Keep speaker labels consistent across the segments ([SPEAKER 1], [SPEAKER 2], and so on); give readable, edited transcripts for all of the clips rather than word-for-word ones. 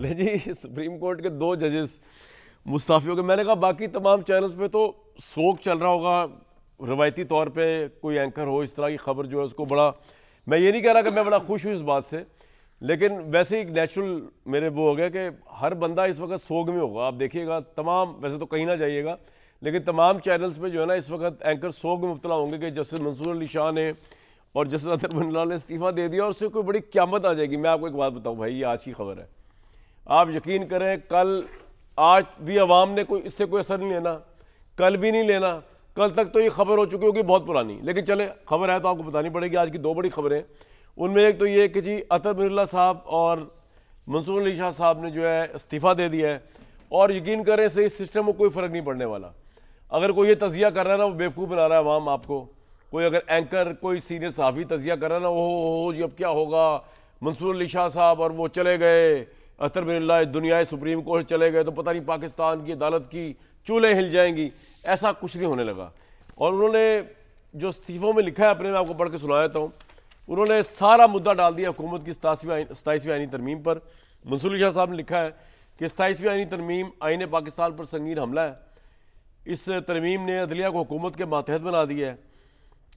[SPEAKER 1] جی supreme court کے 2 ججز مستعفی ہو گئے. میں نے کہا باقی تمام چینلز پہ تو سوگ چل رہا ہوگا, روایتی طور پہ کوئی اینکر ہو اس طرح کی خبر جو ہے اس کو بڑا, میں یہ نہیں کہہ رہا کہ میں بڑا خوش ہوں اس بات سے, لیکن ویسے ہی نیچرل میرے وہ ہو گیا کہ ہر بندہ اس وقت سوگ میں ہوگا. آپ دیکھیے گا تمام, ویسے تو کہیں نہ جائیے گا لیکن تمام چینلز پہ جو ہے نا اس وقت اینکر سوگ میں مبتلا ہوں گے کہ جسٹس منصور علی شاہ نے اور جسٹس اطہر بن اللہ نے استعفیٰ دے دیا اور اس سے کوئی بڑی قیامت آ جائے گی. میں آپ کو ایک بات بتاؤں بھائی, یہ آج کی خبر ہے, آپ یقین کریں کل آج بھی عوام نے کوئی اس سے کوئی اثر نہیں لینا, کل بھی نہیں لینا, کل تک تو یہ خبر ہو چکی ہوگی بہت پرانی, لیکن چلے خبر ہے تو آپ کو بتانی پڑے گی. آج کی 2 بڑی خبریں, ان میں ایک تو یہ کہ جی اطہر بن اللہ صاحب اور منصور علی شاہ صاحب نے جو ہے استعفیٰ دے دیا ہے, اور یقین کریں سے اس سسٹم کو کوئی فرق نہیں پڑنے والا. اگر کوئی یہ تجزیہ کر رہا ہے نا, وہ بیوقوف بنا رہا ہے عوام آپ کو. کوئی اگر اینکر کوئی سینئر صحافی تجزیہ کر رہا ہے نا, وہ جی اب کیا ہوگا, منصور علی شاہ صاحب اور وہ چلے گئے, اطہر بن اللہ دنیائے سپریم کورٹ چلے گئے تو پتہ نہیں پاکستان کی عدالت کی چولیں ہل جائیں گی, ایسا کچھ نہیں ہونے لگا. اور انہوں نے جو استعفوں میں لکھا ہے اپنے, میں آپ کو پڑھ کے سنا دیتا ہوں, انہوں نے سارا مدعا ڈال دیا حکومت کی 27ویں آئینی ترمیم پر. منصور علی شاہ صاحب نے لکھا ہے کہ 27ویں آئینی ترمیم آئین پاکستان پر سنگین حملہ ہے. اس ترمیم نے عدلیہ کو حکومت کے ماتحت بنا دیا ہے.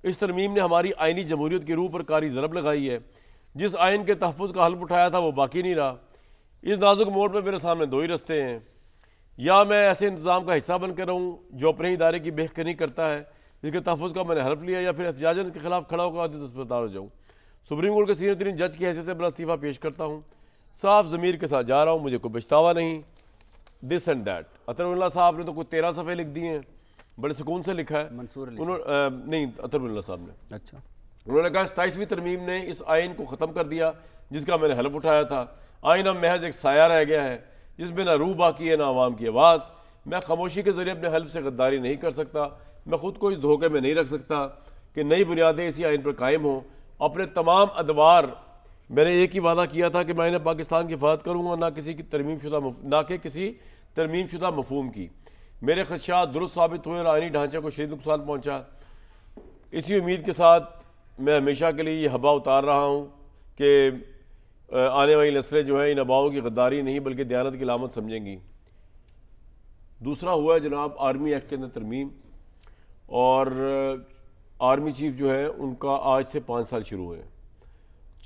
[SPEAKER 1] اس ترمیم نے ہماری آئینی جمہوریت کی روح پر کاری ضرب لگائی ہے. جس آئین کے تحفظ کا حلف اٹھایا تھا وہ باقی نہیں رہا. اس نازک موڑ پہ میرے سامنے 2 ہی رستے ہیں, یا میں ایسے انتظام کا حصہ بن کر رہوں جو اپنے ادارے کی بہتری کرتا ہے جس کے تحفظ کا میں نے حلف لیا, یا پھر احتجاجاً کے خلاف کھڑا ہوگا تو دستبردار ہو جاؤں. سپریم کورٹ کے سینئر ترین جج کی حیثیت سے اپنا استعفیٰ پیش کرتا ہوں. صاف ضمیر کے ساتھ جا رہا ہوں, مجھے کوئی پچھتاوا نہیں. This and that. اطہر بن اللہ صاحب نے تو کوئی 13 صفحے لکھ دیے ہیں, بڑے سکون سے لکھا ہے.
[SPEAKER 2] منصور علی
[SPEAKER 1] نہیں, اطہر بن اللہ صاحب نے.
[SPEAKER 2] اچھا.
[SPEAKER 1] انہوں نے کہا 27ویں ترمیم نے اس آئین کو ختم کر دیا جس کا میں نے حلف اٹھایا تھا. آئین اب محض ایک سایہ رہ گیا ہے جس میں نہ روح باقی ہے نہ عوام کی آواز. میں خاموشی کے ذریعے اپنے حلف سے غداری نہیں کر سکتا. میں خود کو اس دھوکے میں نہیں رکھ سکتا کہ نئی بنیادیں اسی آئین پر قائم ہوں. اپنے تمام ادوار میں نے ایک ہی وعدہ کیا تھا کہ میں انہیں پاکستان کی حفاظت کروں گا, نہ کسی ترمیم شدہ مفہوم کی. میرے خدشات درست ثابت ہوئے اور آئینی ڈھانچے کو شدید نقصان پہنچا. اسی امید کے ساتھ میں ہمیشہ کے لیے یہ ہبا اتار رہا ہوں کہ آنے والی نسلیں جو ہیں ان ہباؤں کی غداری نہیں بلکہ دیانت کی علامت سمجھیں گی. دوسرا ہوا ہے جناب آرمی ایکٹ کے اندر ترمیم, اور آرمی چیف جو ہے ان کا آج سے 5 سال شروع ہوئے.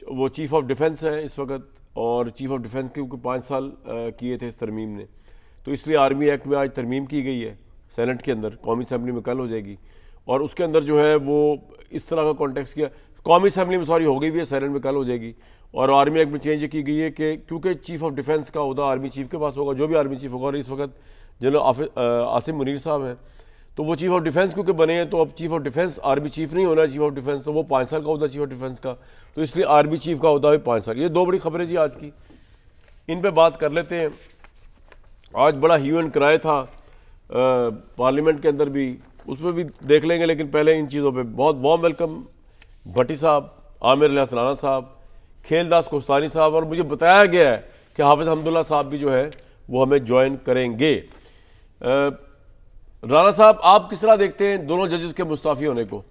[SPEAKER 1] وہ چیف آف ڈیفنس ہیں اس وقت, اور چیف آف ڈیفنس کے 5 سال کیے تھے اس ترمیم نے, تو اس لیے آرمی ایکٹ میں آج ترمیم کی گئی ہے سینٹ کے اندر. قومی اسمبلی میں کل ہو جائے گی, اور اس کے اندر جو ہے وہ اس طرح کا کانٹیکس کیا, قومی اسمبلی میں ہو گئی ہوئی ہے, سینٹ میں کل ہو جائے گی. اور آرمی ایکٹ میں چینج کی گئی ہے کہ کیونکہ چیف آف ڈیفنس کا عہدہ آرمی چیف کے پاس ہوگا, جو بھی آرمی چیف ہوگا, اور اس وقت جنرل عاصم منیر صاحب ہیں تو وہ چیف آف ڈیفنس کیونکہ بنے ہیں, تو اب chief of defence army chief نہیں ہونا ہے چیف آف ڈیفنس, تو وہ 5 سال کا عہدہ چیف آف ڈیفنس کا, تو اس لیے آرمی چیف کا عہدہ بھی 5 سال. یہ 2 بڑی خبریں جی آج کی, ان پہ بات کر لیتے ہیں. آج بڑا ہیو اینڈ کرائے تھا پارلیمنٹ کے اندر بھی, اس پہ بھی دیکھ لیں گے, لیکن پہلے ان چیزوں پہ بہت وارم ویلکم بھٹی صاحب, عامر علیہ سلانہ صاحب, کھیل داس کوستانی صاحب, اور مجھے بتایا گیا ہے کہ حافظ حمداللہ صاحب بھی جو ہے وہ ہمیں جوائن کریں گے. رانا صاحب آپ کس طرح دیکھتے ہیں دونوں ججز کے مستعفی ہونے کو؟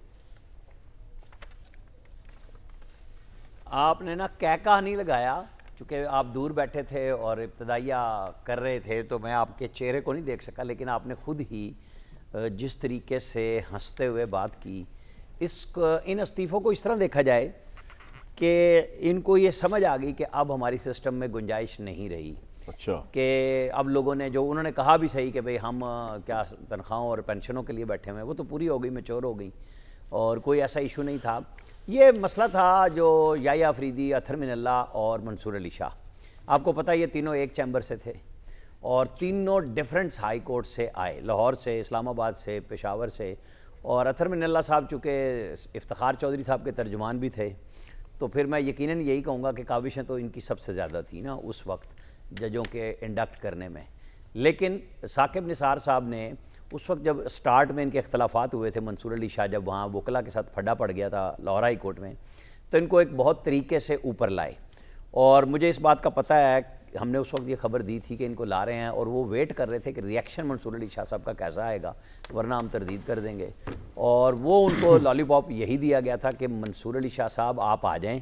[SPEAKER 2] آپ نے نا کہا نہیں لگایا, چونکہ آپ دور بیٹھے تھے اور ابتدائیہ کر رہے تھے تو میں آپ کے چہرے کو نہیں دیکھ سکا, لیکن آپ نے خود ہی جس طریقے سے ہنستے ہوئے بات کی, ان استعفوں کو اس طرح دیکھا جائے کہ ان کو یہ سمجھ آ گئی کہ اب ہماری سسٹم میں گنجائش نہیں رہی.
[SPEAKER 1] اچھا.
[SPEAKER 2] کہ اب لوگوں نے جو انہوں نے کہا بھی صحیح کہ بھئی ہم کیا تنخواہوں اور پینشنوں کے لیے بیٹھے ہوئے ہیں, وہ تو پوری ہو گئی, میچور ہو گئی, اور کوئی ایسا ایشو نہیں تھا. یہ مسئلہ تھا جو یحییٰ آفریدی, اطہر بن اللہ اور منصور علی شاہ. آپ کو پتہ یہ تینوں ایک چیمبر سے تھے اور تینوں ڈیفرنٹ ہائی کورٹ سے آئے, لاہور سے, اسلام آباد سے, پشاور سے. اور اطہر بن اللہ صاحب چونکہ افتخار چودھری صاحب کے ترجمان بھی تھے, تو پھر میں یقیناً یہی کہوں گا کہ کاوشیں تو ان کی سب سے زیادہ تھی نا اس وقت ججوں کے انڈکٹ کرنے میں. لیکن ثاقب نثار صاحب نے اس وقت جب سٹارٹ میں ان کے اختلافات ہوئے تھے, منصور علی شاہ جب وہاں وکلا کے ساتھ پھڈا پڑ گیا تھا لاہور ہائی کورٹ میں, تو ان کو ایک بہت طریقے سے اوپر لائے. اور مجھے اس بات کا پتہ ہے, ہم نے اس وقت یہ خبر دی تھی کہ ان کو لا رہے ہیں, اور وہ ویٹ کر رہے تھے کہ ریئیکشن منصور علی شاہ صاحب کا کیسا آئے گا, ورنہ ہم تردید کر دیں گے. اور وہ ان کو لالی پاپ یہی دیا گیا تھا کہ منصور علی شاہ صاحب آپ آ جائیں,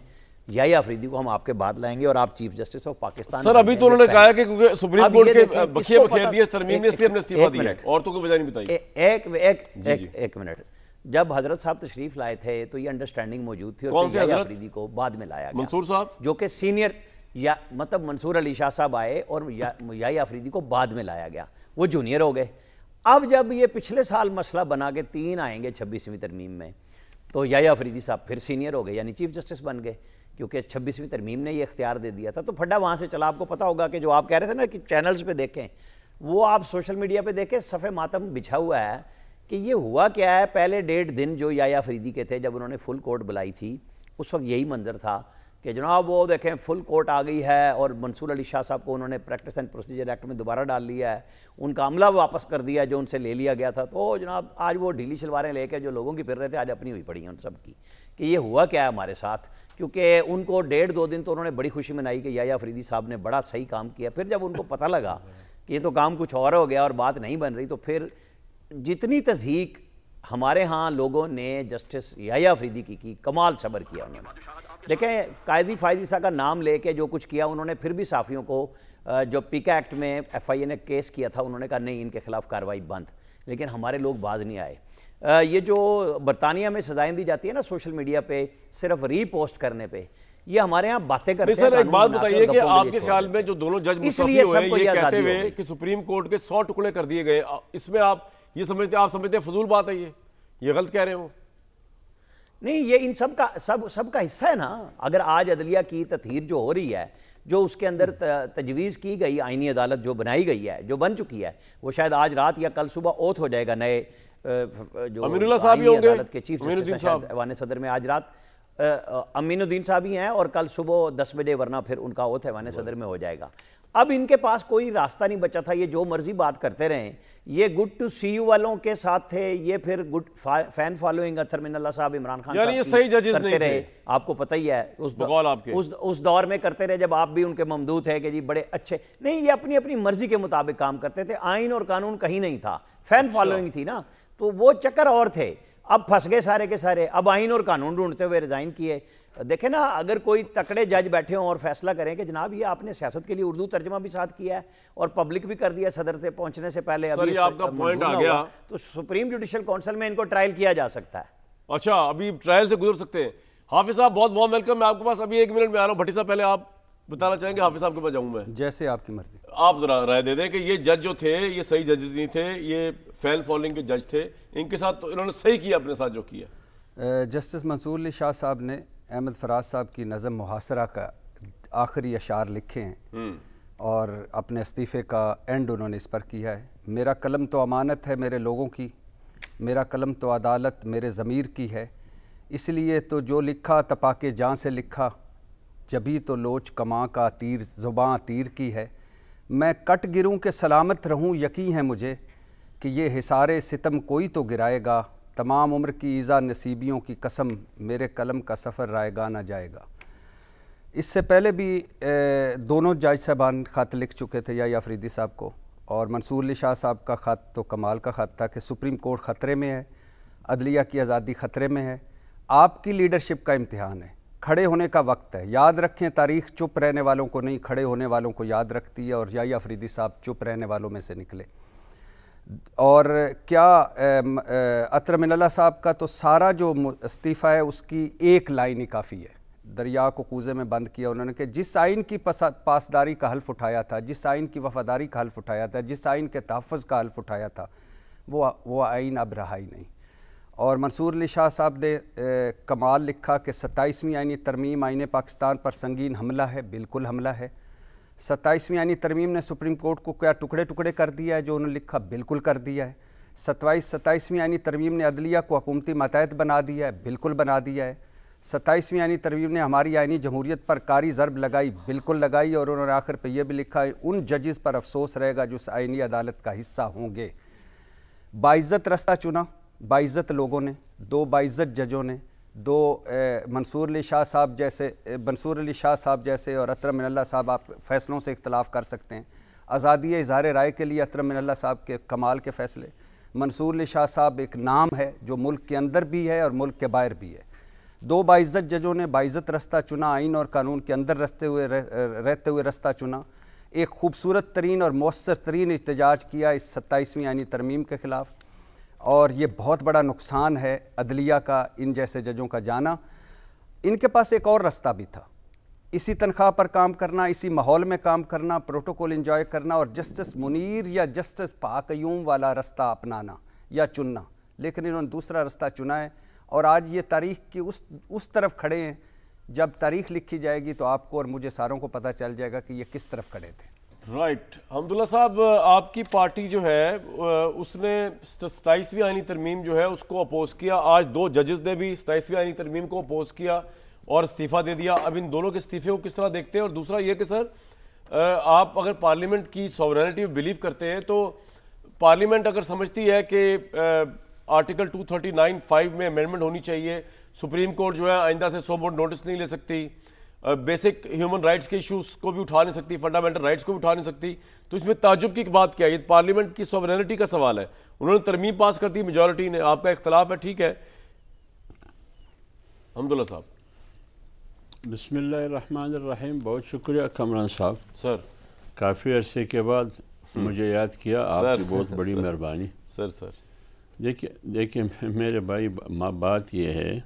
[SPEAKER 2] یحییٰ آفریدی کو ہم آپ کے بعد لائیں گے اور آپ چیف جسٹس آف پاکستان.
[SPEAKER 1] سر ابھی تو انہوں نے کہا ہے کہ کیونکہ سپریم کورٹ کے بخیے بخیر دیا ترمیم نے اس لیے ہم نے استعفیٰ دیا ہے, اور تو کوئی وجہ نہیں بتائی.
[SPEAKER 2] ایک منٹ, جب حضرت صاحب تشریف لائے تھے تو یہ انڈرسٹینڈنگ موجود تھی,
[SPEAKER 1] کون
[SPEAKER 2] اور یحییٰ آفریدی کو بعد میں لایا گیا,
[SPEAKER 1] منصور صاحب
[SPEAKER 2] جو کہ سینئر, یا مطلب منصور علی شاہ صاحب آئے اور یحییٰ آفریدی کو بعد میں لایا گیا, وہ جونیئر ہو گئے. اب جب یہ پچھلے سال مسئلہ بنا کے 3 آئیں گے 26ویں ترمیم میں, تو یحییٰ آفریدی صاحب پھر سینئر ہو گئے, یعنی چیف جسٹس بن گئے, کیونکہ 26ویں ترمیم نے یہ اختیار دے دیا تھا. تو پھڈا وہاں سے چلا. آپ کو پتہ ہوگا کہ جو آپ کہہ رہے تھے نا کہ چینلز پہ دیکھیں, وہ آپ سوشل میڈیا پہ دیکھیں, صفحہ ماتم بچھا ہوا ہے کہ یہ ہوا کیا ہے. پہلے 1.5 دن جو یحییٰ آفریدی کے تھے, جب انہوں نے فل کورٹ بلائی تھی, اس وقت یہی منظر تھا کہ جناب وہ دیکھیں فل کورٹ آ گئی ہے, اور منصور علی شاہ صاحب کو انہوں نے پریکٹس اینڈ پروسیجر ایکٹ میں دوبارہ ڈال لیا ہے, ان کا عملہ واپس کر دیا جو ان سے لے لیا گیا تھا. تو جناب آج وہ ڈھیلی شلواریں لے کے جو لوگوں کی پھر رہے تھے, آج اپنی ہوئی پڑی ہیں ان سب کی کہ یہ ہوا کیا ہے ہمارے ساتھ. کیونکہ ان کو 1.5-2 دن تو انہوں نے بڑی خوشی منائی کہ یحییٰ آفریدی صاحب نے بڑا صحیح کام کیا. پھر جب ان کو پتہ لگا کہ یہ تو کام کچھ اور ہو گیا اور بات نہیں بن رہی, تو پھر جتنی تضحیق ہمارے ہاں لوگوں نے جسٹس یحییٰ آفریدی کی کمال صبر کیا انہوں نے. دیکھیں قائدی فائزی صاحب کا نام لے کے جو کچھ کیا انہوں نے, پھر بھی صحافیوں کو جو پیکا ایکٹ میں FIA نے کیس کیا تھا, انہوں نے کہا نہیں ان کے خلاف کارروائی بند, لیکن ہمارے لوگ باز نہیں آئے. یہ جو برطانیہ میں سزائیں دی جاتی ہے نا سوشل میڈیا پہ صرف ری پوسٹ کرنے پہ, یہ ہمارے ہاں باتیں کرتے ہیں.
[SPEAKER 1] سر ایک بات بتائیے کہ آپ کے خیال میں جو دونوں جج مستعفی ہوئے یہ کہتے ہوئے کہ سپریم کورٹ کے 100 ٹکڑے کر دیے گئے, اس میں آپ یہ سمجھتے ہیں فضول بات ہے, یہ غلط کہہ رہے ہوں؟
[SPEAKER 2] نہیں, یہ ان سب کا حصہ ہے نا. اگر آج عدلیہ کی تطہیر جو ہو رہی ہے, جو اس کے اندر تجویز کی گئی آئینی عدالت جو بنائی گئی ہے, جو بن چکی ہے, وہ شاید آج رات یا کل صبح اوتھ ہو جائے گا نئے جو آئینی عدالت کے چیف جسٹس ایوان صدر میں. آج رات امین الدین صاحب ہی ہیں, اور کل صبح 10 بجے, ورنہ پھر ان کا اوتھ ایوان صدر میں ہو جائے گا. اب ان کے پاس کوئی راستہ نہیں بچا تھا, یہ جو مرضی بات کرتے رہیں. یہ گڈ ٹو سی یو والوں کے ساتھ تھے, یہ پھر گڈ فین فالوئنگ اطہر من اللہ صاحب, عمران خان صاحب کرتے رہے. آپ کو پتہ ہی ہے اس دور میں کرتے رہے جب آپ بھی ان کے ممدوح تھے کہ جی بڑے اچھے. نہیں, یہ اپنی اپنی مرضی کے مطابق کام کرتے تھے, آئین اور قانون کہیں نہیں تھا, فین فالوئنگ تھی نا, تو وہ چکر اور تھے. اب پھنس گئے سارے کے سارے, اب آئین اور قانون ڈھونڈتے ہوئے ریزائن کیے. دیکھیں نا, اگر کوئی تکڑے جج بیٹھے ہوں اور فیصلہ کریں کہ جناب یہ آپ نے سیاست کے لیے اردو ترجمہ بھی ساتھ کیا ہے اور پبلک بھی کر دیا صدر سے پہنچنے سے پہلے, ابھی
[SPEAKER 1] آپ کا پوائنٹ آ گیا,
[SPEAKER 2] تو سپریم جوڈیشل کونسل میں ان کو ٹرائل کیا جا سکتا ہے.
[SPEAKER 1] اچھا, ابھی ٹرائل سے گزر سکتے ہیں. حافظ صاحب بہت وارم ویلکم, میں آپ کے پاس ابھی 1 منٹ میں آ رہا ہوں. بھٹی صاحب پہلے آپ بتانا چاہیں گے, حافظ صاحب کے پاس جاؤں میں.
[SPEAKER 3] جیسے آپ کی مرضی.
[SPEAKER 1] آپ ذرا رائے دے دیں کہ یہ جج جو تھے یہ صحیح ججز نہیں تھے, یہ فین فالوئنگ کے جج تھے, ان کے ساتھ انہوں نے صحیح کیا اپنے ساتھ جو کیا.
[SPEAKER 3] جسٹس منصور علی شاہ صاحب نے احمد فراز صاحب کی نظم محاصرہ کا آخری اشعار لکھے ہیں, اور اپنے استعفے کا اینڈ انہوں نے اس پر کیا ہے. میرا قلم تو امانت ہے میرے لوگوں کی, میرا قلم تو عدالت میرے ضمیر کی ہے, اس لیے تو جو لکھا تپاکے جاں سے لکھا, جبھی تو لوچ کماں کا تیر زباں تیر کی ہے. میں کٹ گروں کہ سلامت رہوں, یقین ہے مجھے کہ یہ حصار ستم کوئی تو گرائے گا, تمام عمر کی ایزا نصیبیوں کی قسم, میرے قلم کا سفر رائے گا نہ جائے گا. اس سے پہلے بھی دونوں جج صاحبان خط لکھ چکے تھے یحییٰ آفریدی صاحب کو, اور منصور علی شاہ صاحب کا خط تو کمال کا خط تھا کہ سپریم کورٹ خطرے میں ہے, عدلیہ کی آزادی خطرے میں ہے, آپ کی لیڈرشپ کا امتحان ہے, کھڑے ہونے کا وقت ہے. یاد رکھیں تاریخ چپ رہنے والوں کو نہیں, کھڑے ہونے والوں کو یاد رکھتی ہے, اور یحییٰ آفریدی صاحب چپ رہنے والوں میں سے نکلے. اور کیا اطہر من اللہ صاحب کا تو سارا جو استعفیٰ ہے اس کی ایک لائن ہی کافی ہے. دریا کو کوزے میں بند کیا انہوں نے کہ جس آئین کی پاسداری کا حلف اٹھایا تھا, جس آئین کی وفاداری کا حلف اٹھایا تھا, جس آئین کے تحفظ کا حلف اٹھایا تھا, وہ آئین اب رہا ہی نہیں. اور منصور علی شاہ صاحب نے کمال لکھا کہ 27ویں آئینی ترمیم آئین پاکستان پر سنگین حملہ ہے. بالکل حملہ ہے. 27ویں آئینی ترمیم نے سپریم کورٹ کو کیا ٹکڑے ٹکڑے کر دیا ہے جو انہوں نے لکھا؟ بالکل کر دیا ہے. 27ویں آئینی ترمیم نے عدلیہ کو حکومتی ماتحت بنا دیا ہے. بالکل بنا دیا ہے. 27ویں آئینی ترمیم نے ہماری آئینی جمہوریت پر کاری ضرب لگائی. بالکل لگائی. اور انہوں نے آخر پہ یہ بھی لکھا ہے ان ججز پر افسوس رہے گا جو اس آئینی عدالت کا حصہ ہوں گے. باعزت رستہ چنا باعزت لوگوں نے, 2 باعزت ججوں نے, 2 منصور علی شاہ صاحب جیسے اور اطہر من اللہ صاحب. آپ فیصلوں سے اختلاف کر سکتے ہیں. آزادی اظہار رائے کے لیے اطہر من اللہ صاحب کے کمال کے فیصلے. منصور علی شاہ صاحب ایک نام ہے جو ملک کے اندر بھی ہے اور ملک کے باہر بھی ہے. 2 باعزت ججوں نے باعزت رستہ چنا، آئین اور قانون کے اندر رہتے ہوئے رستہ چنا، ایک خوبصورت ترین اور مؤثر ترین احتجاج کیا اس 27ویں آئینی ترمیم کے خلاف، اور یہ بہت بڑا نقصان ہے عدلیہ کا ان جیسے ججوں کا جانا۔ ان کے پاس ایک اور رستہ بھی تھا، اسی تنخواہ پر کام کرنا، اسی ماحول میں کام کرنا، پروٹوکول انجوائے کرنا اور جسٹس منیر یا جسٹس پاکیوم والا رستہ اپنانا یا چننا، لیکن انہوں نے دوسرا رستہ چنا ہے، اور آج یہ تاریخ کی اس طرف کھڑے ہیں۔ جب تاریخ لکھی جائے گی تو آپ کو اور مجھے ساروں کو پتہ چل جائے گا کہ یہ کس طرف کھڑے تھے۔
[SPEAKER 1] رائٹ، حمداللہ صاحب، آپ کی پارٹی جو ہے اس نے 27ویں آئینی ترمیم جو ہے اس کو اپوز کیا، آج 2 ججز نے بھی 27ویں آئینی ترمیم کو اپوز کیا اور استعفیٰ دے دیا۔ اب ان دونوں کے استعفے کو کس طرح دیکھتے ہیں؟ اور دوسرا یہ کہ سر آپ اگر پارلیمنٹ کی سوورینٹی میں بلیو کرتے ہیں تو پارلیمنٹ اگر سمجھتی ہے کہ آرٹیکل 239(5) میں امینڈمنٹ ہونی چاہیے، سپریم کورٹ جو ہے آئندہ سے 100 موڈ نوٹس نہیں لے سکتی، بیسک ہیومن رائٹس کے ایشوز کو بھی اٹھا نہیں سکتی، فنڈامنٹل رائٹس کو بھی اٹھا نہیں سکتی، تو اس میں تعجب کی بات کیا ہے؟ یہ پارلیمنٹ کی سوورینٹی کا سوال ہے۔ انہوں نے ترمیم پاس کر دی میجورٹی نے، آپ کا اختلاف ہے، ٹھیک ہے۔ حمداللہ صاحب۔
[SPEAKER 4] بسم اللہ الرحمن الرحیم، بہت شکریہ کامران صاحب،
[SPEAKER 1] سر
[SPEAKER 4] کافی عرصے کے بعد مجھے یاد کیا، آپ کی بہت بڑی مہربانی۔
[SPEAKER 1] سر
[SPEAKER 4] دیکھیں میرے بھائی، بات یہ ہے،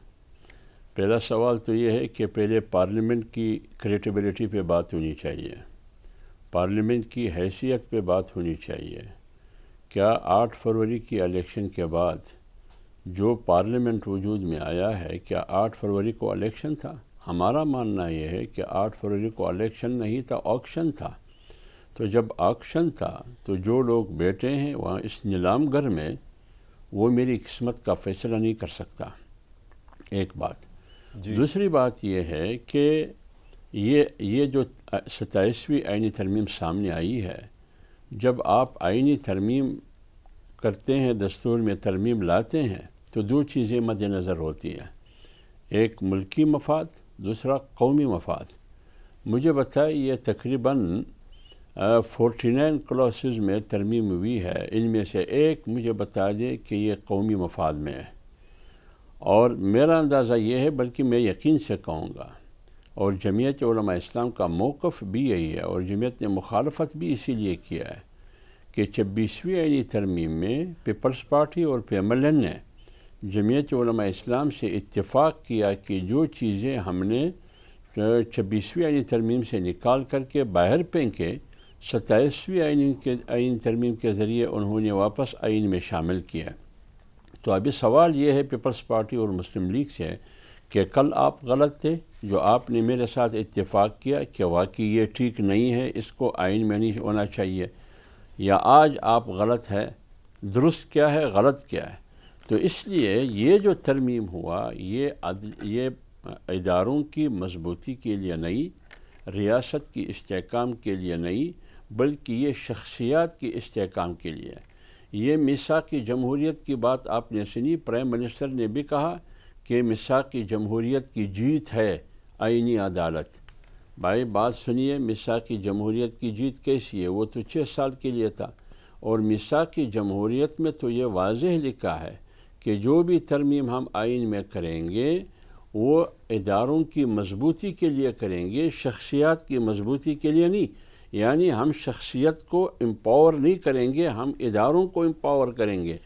[SPEAKER 4] پہلا سوال تو یہ ہے کہ پہلے پارلیمنٹ کی کریڈیبلٹی پہ بات ہونی چاہیے، پارلیمنٹ کی حیثیت پہ بات ہونی چاہیے۔ کیا 8 فروری کی الیکشن کے بعد جو پارلیمنٹ وجود میں آیا ہے، کیا 8 فروری کو الیکشن تھا؟ ہمارا ماننا یہ ہے کہ 8 فروری کو الیکشن نہیں تھا، آکشن تھا۔ تو جب آکشن تھا تو جو لوگ بیٹھے ہیں وہاں اس نیلام گھر میں، وہ میری قسمت کا فیصلہ نہیں کر سکتا، ایک بات۔ دوسری بات یہ ہے کہ یہ جو 27ویں آئینی ترمیم سامنے آئی ہے، جب آپ آئینی ترمیم کرتے ہیں، دستور میں ترمیم لاتے ہیں، تو 2 چیزیں مد نظر ہوتی ہیں، ایک ملکی مفاد، دوسرا قومی مفاد۔ مجھے بتائیں، یہ تقریباً 49 کلاسز میں ترمیم ہوئی ہے، ان میں سے ایک مجھے بتا دیں کہ یہ قومی مفاد میں ہے، اور میرا اندازہ یہ ہے، بلکہ میں یقین سے کہوں گا، اور جمعیت علماء اسلام کا موقف بھی یہی ہے، اور جمعیت نے مخالفت بھی اسی لیے کیا ہے کہ 26ویں آئینی ترمیم میں پیپلز پارٹی اور PMLN نے جمعیت علماء اسلام سے اتفاق کیا کہ جو چیزیں ہم نے 26ویں آئینی ترمیم سے نکال کر کے باہر پھینکے، 27ویں آئین ترمیم کے ذریعے انہوں نے واپس آئین میں شامل کیا۔ تو ابھی سوال یہ ہے پیپلز پارٹی اور مسلم لیگ سے کہ کل آپ غلط تھے جو آپ نے میرے ساتھ اتفاق کیا کہ واقعی یہ ٹھیک نہیں ہے، اس کو آئین میں نہیں ہونا چاہیے، یا آج آپ غلط ہے، درست کیا ہے، غلط کیا ہے۔ تو اس لیے یہ جو ترمیم ہوا، یہ اداروں کی مضبوطی کے لیے نہیں، ریاست کی استحکام کے لیے نہیں، بلکہ یہ شخصیات کی استحکام کے لیے۔ یہ میثاق جمہوریت کی بات آپ نے سنی، پرائم منسٹر نے بھی کہا کہ میثاق جمہوریت کی جیت ہے آئینی عدالت۔ بھائی بات سنیے، میثاق جمہوریت کی جیت کیسی ہے؟ وہ تو 6 سال کے لیے تھا، اور میثاق جمہوریت میں تو یہ واضح لکھا ہے کہ جو بھی ترمیم ہم آئین میں کریں گے وہ اداروں کی مضبوطی کے لیے کریں گے، شخصیات کی مضبوطی کے لیے نہیں۔ یعنی ہم شخصیت کو امپاور نہیں کریں گے، ہم اداروں کو امپاور کریں گے۔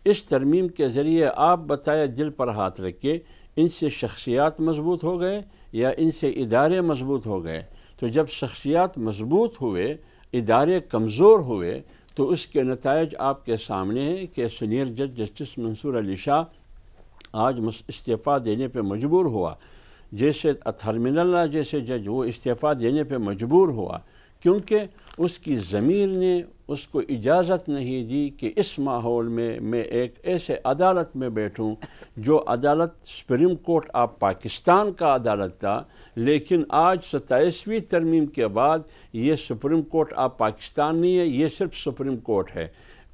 [SPEAKER 4] اس ترمیم کے ذریعے آپ بتائیں، دل پر ہاتھ رکھ کے، ان سے شخصیات مضبوط ہو گئے یا ان سے ادارے مضبوط ہو گئے؟ تو جب شخصیات مضبوط ہوئے، ادارے کمزور ہوئے، تو اس کے نتائج آپ کے سامنے ہیں کہ سینئر جج جسٹس منصور علی شاہ آج استعفیٰ دینے پہ مجبور ہوا، جیسے اطہر من اللہ جیسے جج وہ استعفیٰ دینے پہ مجبور ہوا، کیونکہ اس کی ضمیر نے اس کو اجازت نہیں دی کہ اس ماحول میں ایک ایسے عدالت میں بیٹھوں جو عدالت سپریم کورٹ آف پاکستان کا عدالت تھا، لیکن آج 27ویں ترمیم کے بعد یہ سپریم کورٹ آف پاکستان نہیں ہے، یہ صرف سپریم کورٹ ہے۔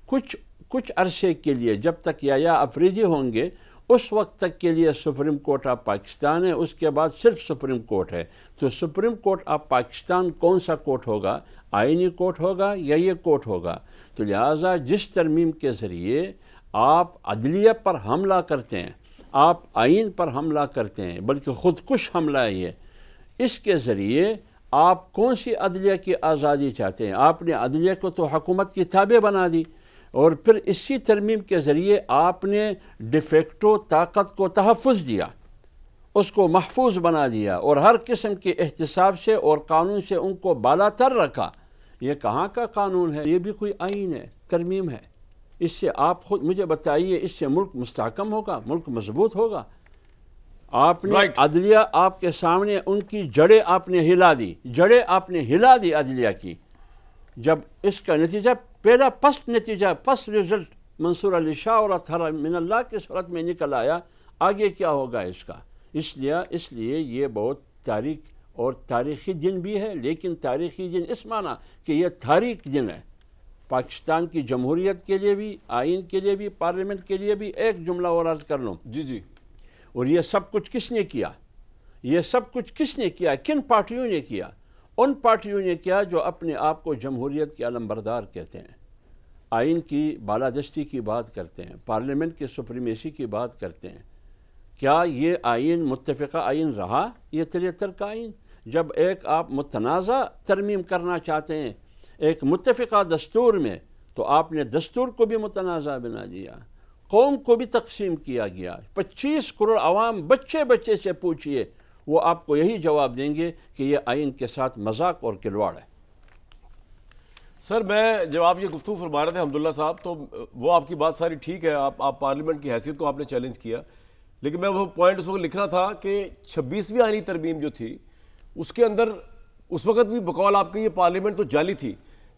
[SPEAKER 4] کچھ عرصے کے لیے، جب تک یحییٰ افریدی ہوں گے، اس وقت تک کے لیے سپریم کورٹ آف پاکستان ہے، اس کے بعد صرف سپریم کورٹ ہے۔ تو سپریم کورٹ آف پاکستان کون سا کورٹ ہوگا؟ آئینی کورٹ ہوگا یا یہ کورٹ ہوگا؟ تو لہٰذا جس ترمیم کے ذریعے آپ عدلیہ پر حملہ کرتے ہیں، آپ آئین پر حملہ کرتے ہیں، بلکہ خودکش حملہ ہے یہ۔ اس کے ذریعے آپ کون سی عدلیہ کی آزادی چاہتے ہیں؟ آپ نے عدلیہ کو تو حکومت کی تابع بنا دی، اور پھر اسی ترمیم کے ذریعے آپ نے ڈیفیکٹو طاقت کو تحفظ دیا، اس کو محفوظ بنا دیا، اور ہر قسم کے احتساب سے اور قانون سے ان کو بالا تر رکھا۔ یہ کہاں کا قانون ہے؟ یہ بھی کوئی آئین ہے، ترمیم ہے۔ اس سے آپ خود مجھے بتائیے، اس سے ملک مستحکم ہوگا، ملک مضبوط ہوگا؟ آپ نے عدلیہ آپ کے سامنے ان کی جڑیں آپ نے ہلا دی، جڑیں آپ نے ہلا دی عدلیہ کی۔ جب اس کا نتیجہ پہلا پس نتیجہ، پس رزلٹ منصور علی شاہ اور اطہر من اللہ کی صورت میں نکل آیا، آگے کیا ہوگا اس کا؟ اس لیے یہ بہت تاریخی دن بھی ہے، لیکن تاریخی دن اس معنی کہ یہ تاریخ دن ہے پاکستان کی جمہوریت کے لیے بھی، آئین کے لیے بھی، پارلیمنٹ کے لیے بھی۔ ایک جملہ اور عرض کر لوں،
[SPEAKER 1] جی
[SPEAKER 4] اور یہ سب کچھ کس نے کیا؟ یہ سب کچھ کس نے کیا؟ کن پارٹیوں نے کیا؟ ان پارٹیوں نے کیا جو اپنے آپ کو جمہوریت کے علمبردار کہتے ہیں، آئین کی بالادستی کی بات کرتے ہیں، پارلیمنٹ کی سپریمیسی کی بات کرتے ہیں۔ کیا یہ آئین متفقہ آئین رہا؟ یہ 73 کا آئین؟ جب ایک آپ متنازع ترمیم کرنا چاہتے ہیں ایک متفقہ دستور میں، تو آپ نے دستور کو بھی متنازع بنا دیا، قوم کو بھی تقسیم کیا گیا۔ 25 کروڑ عوام بچے سے پوچھئے، وہ آپ کو یہی جواب دیں گے کہ یہ آئین کے ساتھ مذاق اور کھلواڑ ہے۔
[SPEAKER 1] سر، میں جب آپ یہ گفتگو فرما رہے تھے حمداللہ صاحب، تو وہ آپ کی بات ساری ٹھیک ہے، آپ پارلیمنٹ کی حیثیت کو آپ نے چیلنج کیا، لیکن میں وہ پوائنٹ اس وقت لکھنا تھا کہ 26ویں آئینی ترمیم جو تھی اس کے اندر اس وقت بھی بقول آپ کی یہ پارلیمنٹ تو جعلی تھی،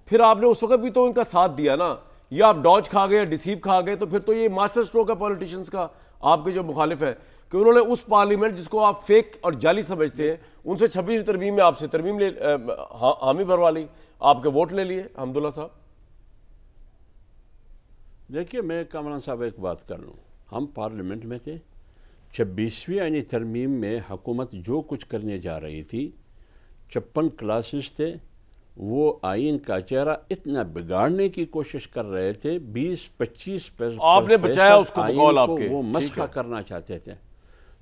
[SPEAKER 1] پھر آپ نے اس وقت بھی تو ان کا ساتھ دیا نا، یا آپ ڈاج کھا گئے، ڈیسیو کھا گئے، تو پھر تو یہ ماسٹر سٹروک ہے پولیٹیشنز کا، آپ کے جو مخالف ہیں، کہ انہوں نے اس پارلیمنٹ جس کو آپ فیک اور جعلی سمجھتے ہیں، ان سے 26ویں ترمیم میں آپ سے ترمیم حامی بھروا لی، آپ کے ووٹ لے لیے حمداللہ صاحب۔
[SPEAKER 4] دیکھیے، میں کامران صاحب ایک بات کر لوں، ہم پارلیمنٹ میں تھے، 26ویں آئینی ترمیم میں حکومت جو کچھ کرنے جا رہی تھی، 56 کلاسز تھے، وہ آئین کا چہرہ اتنا بگاڑنے کی کوشش کر رہے تھے، 20-25
[SPEAKER 1] آپ نے بچایا اس کو بقول آپ کے،
[SPEAKER 4] وہ مسخہ کرنا چاہتے تھے،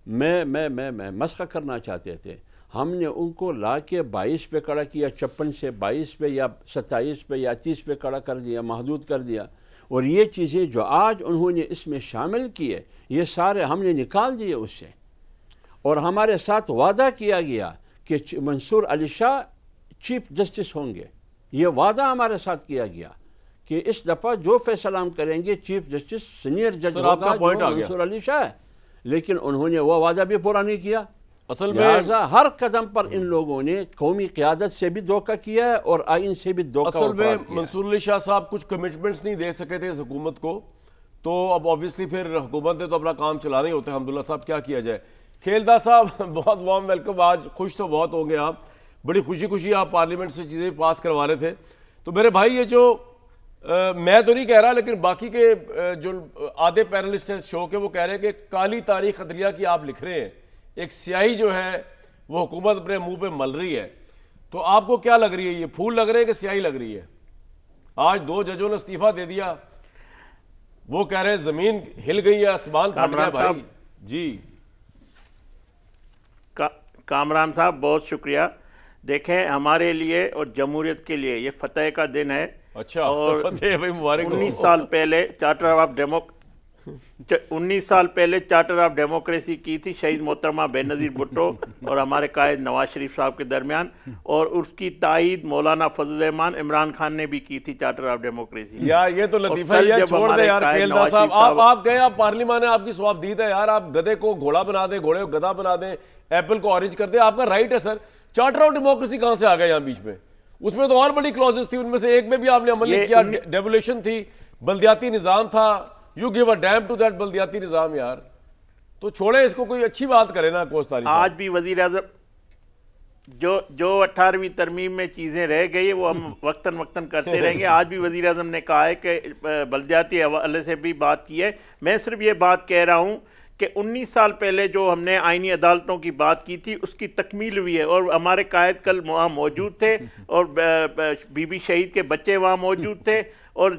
[SPEAKER 4] میں مسخہ کرنا چاہتے تھے۔ ہم نے ان کو لا کے 22 پہ کھڑا کیا، 56 سے 22 پہ یا 27 پہ یا 30 پہ کھڑا کر دیا، محدود کر دیا، اور یہ چیزیں جو آج انہوں نے اس میں شامل کیے، یہ سارے ہم نے نکال دیے اس سے، اور ہمارے ساتھ وعدہ کیا گیا کہ منصور علی شاہ چیف جسٹس ہوں گے۔ یہ وعدہ ہمارے ساتھ کیا گیا کہ اس دفعہ جو فیصلہ ہم کریں گے چیف جسٹس سینئر جج ہوگا جو منصور علی شاہ ہے، لیکن انہوں نے وہ وعدہ بھی پورا نہیں کیا۔
[SPEAKER 1] اصل میں
[SPEAKER 4] لہٰذا ہر قدم پر ان لوگوں نے قومی قیادت سے بھی دھوکہ کیا ہے اور آئین سے بھی دھوکہ
[SPEAKER 1] اصل میں منصور علی شاہ صاحب کچھ کمٹمنٹس نہیں دے سکے تھے اس حکومت کو، تو اب آبویسلی پھر حکومت نے تو اپنا کام چلانا ہی ہوتا ہے۔ حمداللہ صاحب کیا کیا جائے۔ کھیلدہ صاحب بہت وارم ویلکم، آج خوش تو بہت ہوں گے آپ، بڑی خوشی آپ پارلیمنٹ سے چیزیں پاس کروا رہے تھے۔ تو میرے بھائی، یہ جو میں تو نہیں کہہ رہا، لیکن باقی کے جو آدھے پینلسٹ ہیں شو کے، وہ کہہ رہے ہیں کہ کالی تاریخ عدلیہ کی آپ لکھ رہے ہیں، ایک سیاہی جو ہے وہ حکومت اپنے منہ پہ مل رہی ہے، تو آپ کو کیا لگ رہی ہے، یہ پھول لگ رہے ہیں کہ سیاہی لگ رہی ہے؟ آج 2 ججوں نے استعفیٰ دے دیا، وہ کہہ رہے ہیں زمین ہل گئی ہے، آسمان پھٹ گیا بھائی۔ جی
[SPEAKER 5] کامران صاحب، بہت شکریہ۔ دیکھیں، ہمارے لیے اور جمہوریت کے لیے یہ فتح کا دن ہے۔
[SPEAKER 1] اچھا،
[SPEAKER 5] اور
[SPEAKER 1] فتح بھائی مبارک ہو۔
[SPEAKER 5] 19 سال پہلے چارٹر آف ڈیموکریسی کی تھی شہید محترمہ بے نظیر بھٹو اور ہمارے قائد نواز شریف صاحب کے درمیان، اور اس کی تائید مولانا فضل الرحمان عمران خان نے بھی کی تھی، چارٹر آف ڈیموکریسی۔
[SPEAKER 1] یار یہ تو لطیفہ ہے یار، چھوڑ دے یار کھیلدہ صاحب، آپ گئے، آپ پارلیمان ہے، آپ کی سواب دید ہے یار، آپ گدھے کو گھوڑا بنا دیں، گھوڑے کو گدھا بنا دیں، ایپل کو اورنج کر دیں، آپ کا رائٹ ہے سر۔ چارٹر آف ڈیموکریسی کہاں سے آ گیا یہاں بیچ میں؟ اس میں تو اور بڑی کلوزز تھی، ان میں سے ایک میں بھی آپ نے عمل نہیں کیا، ڈیولیشن تھی، بلدیاتی نظام تھا، you gave a damn to that بلدیاتی نظام۔ یار تو چھوڑیں اس کو، کوئی اچھی بات کرے نا کوستاری صاحب۔
[SPEAKER 5] آج بھی وزیر اعظم جو 18ویں ترمیم میں چیزیں رہ گئی وہ ہم وقتاً کرتے رہیں گے۔ آج بھی وزیر اعظم نے کہا ہے کہ بلدیاتی حوالے سے بھی بات کی ہے۔ میں صرف یہ بات کہہ رہا ہوں کہ 19 سال پہلے جو ہم نے آئینی عدالتوں کی بات کی تھی اس کی تکمیل ہوئی ہے، اور ہمارے قائد کل وہاں موجود تھے، اور بی بی شہید کے بچے وہاں موجود تھے، اور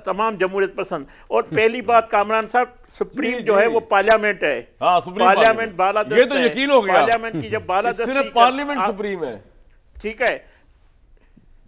[SPEAKER 5] تمام جمہوریت پسند. اور پہلی بات کامران صاحب، سپریم جو ہے وہ پارلیمنٹ ہے. پارلیمنٹ بالادست ہے.
[SPEAKER 1] یہ تو یقین ہو گیا،
[SPEAKER 5] پارلیمنٹ کی جب بالادستی
[SPEAKER 1] صرف پارلیمنٹ سپریم ہے.
[SPEAKER 5] ٹھیک ہے.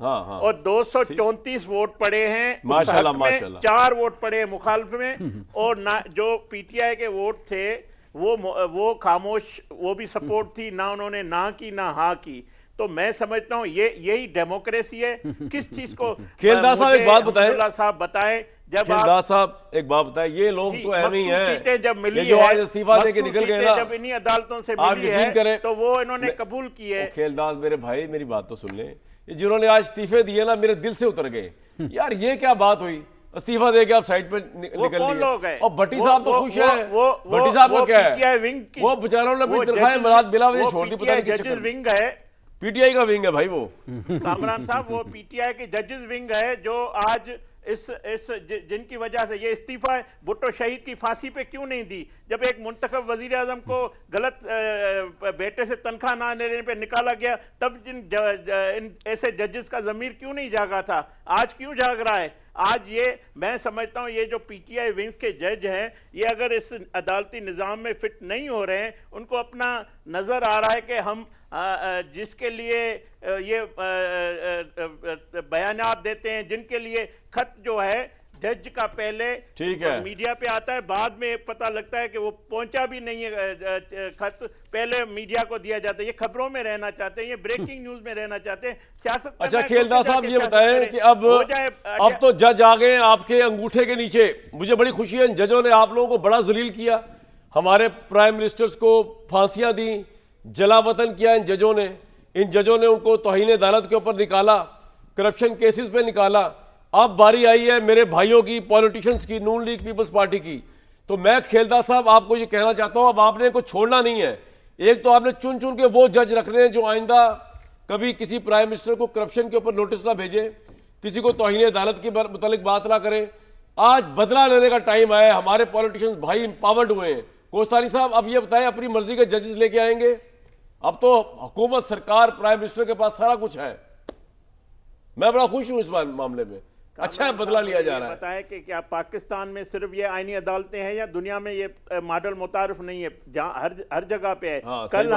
[SPEAKER 5] اور 234 ووٹ پڑے ہیں
[SPEAKER 1] ماشاءاللہ ماشاءاللہ،
[SPEAKER 5] 4 ووٹ پڑے ہیں مخالف میں، اور جو پی ٹی آئی کے ووٹ تھے وہ خاموش، وہ بھی سپورٹ تھی، نہ انہوں نے نہ کی نہ ہاں کی. تو میں سمجھتا ہوں یہی ڈیموکریسی ہے. کس چیز کو
[SPEAKER 1] کھیلدار صاحب ایک بات بتائیں،
[SPEAKER 5] صاحب بتائیں، جب
[SPEAKER 1] کھیلدار صاحب ایک بات بتائیں، یہ لوگ تو اہم ہی ہیں،
[SPEAKER 5] سیٹیں جب ملی
[SPEAKER 1] جو آج استعفیٰ دے کے نکل گئے نا،
[SPEAKER 5] جب انہی عدالتوں سے
[SPEAKER 1] آپ
[SPEAKER 5] ملی
[SPEAKER 1] یقین کریں
[SPEAKER 5] ہے تو وہ انہوں نے قبول کی ہے.
[SPEAKER 1] کھیلدار میرے بھائی میری بات تو سن لیں، جنہوں نے آج استعفے دیے نا میرے دل سے اتر گئے. یار یہ کیا بات ہوئی، استعفیٰ دے کے آپ سائٹ پہ نکل لیے، اور بھٹی صاحب تو خوش ہیں. بھٹی صاحب کا کیا ہے، وہ بیچاروں نے اپنی تنخواہیں مراد بلا وجہ چھوڑ دی. پتہ نہیں کس
[SPEAKER 5] ججز ونگ ہے،
[SPEAKER 1] پی ٹی آئی کا ونگ ہے بھائی وہ.
[SPEAKER 5] کامران صاحب وہ پی ٹی آئی کے ججز ونگ ہے جو آج جن کی وجہ سے یہ استعفیٰ ہے. بھٹو شہید کی پھانسی پہ کیوں نہیں دی؟ جب ایک منتخب وزیر اعظم کو غلط بیٹے سے تنخواہ نہ لینے پہ نکالا گیا، تب ایسے ججز کا ضمیر کیوں نہیں جاگا تھا؟ آج کیوں جاگ رہا ہے؟ آج یہ میں سمجھتا ہوں یہ جو پی ٹی آئی ونگز کے جج ہیں، یہ اگر اس عدالتی نظام میں فٹ نہیں ہو رہے ہیں، ان کو اپنا نظر آ رہا ہے کہ ہم جس کے لیے یہ بیانات دیتے ہیں، جن کے لیے خط جو ہے جج کا پہلے میڈیا پہ آتا ہے، بعد میں پتہ لگتا ہے کہ وہ پہنچا بھی نہیں ہے خط، پہلے میڈیا کو دیا جاتا ہے. یہ خبروں میں رہنا چاہتے ہیں، یہ بریکنگ نیوز میں رہنا چاہتے ہیں. سیاست.
[SPEAKER 1] اچھا کھیلدار صاحب یہ بتائیں کہ اب تو جج آ گئے آپ کے انگوٹھے کے نیچے. مجھے بڑی خوشی ہے، ان ججوں نے آپ لوگوں کو بڑا ذلیل کیا، ہمارے پرائم منسٹرز کو پھانسیاں دیں، جلا وطن کیا ان ججوں نے. ان ججوں نے ان کو توہین عدالت کے اوپر نکالا، کرپشن کیسز پہ نکالا. اب باری آئی ہے میرے بھائیوں کی، پولیٹیشنز کی، نون لیگ پیپلز پارٹی کی. تو میں کھیلدار صاحب آپ کو یہ کہنا چاہتا ہوں، اب آپ نے کو چھوڑنا نہیں ہے. ایک تو آپ نے چن چن کے وہ جج رکھنے ہیں جو آئندہ کبھی کسی پرائم منسٹر کو کرپشن کے اوپر نوٹس نہ بھیجے، کسی کو توہین عدالت کے متعلق بات نہ کریں. آج بدلہ لینے کا ٹائم آیا ہے، ہمارے پولیٹیشنز بھائی امپاورڈ ہوئے ہیں. کوستانی صاحب اب یہ بتائیں، اپنی مرضی کے ججز لے کے آئیں گے؟ اب تو حکومت، سرکار، پرائم منسٹر کے پاس سارا کچھ ہے. میں بڑا خوش ہوں اس معاملے میں. اچھا بدلہ لیا جا رہا ہے.
[SPEAKER 5] بتائیں کہ کیا پاکستان میں صرف یہ آئینی عدالتیں ہیں یا دنیا میں یہ ماڈل متعارف نہیں ہے؟ جہاں ہر جگہ پہ ہے. کل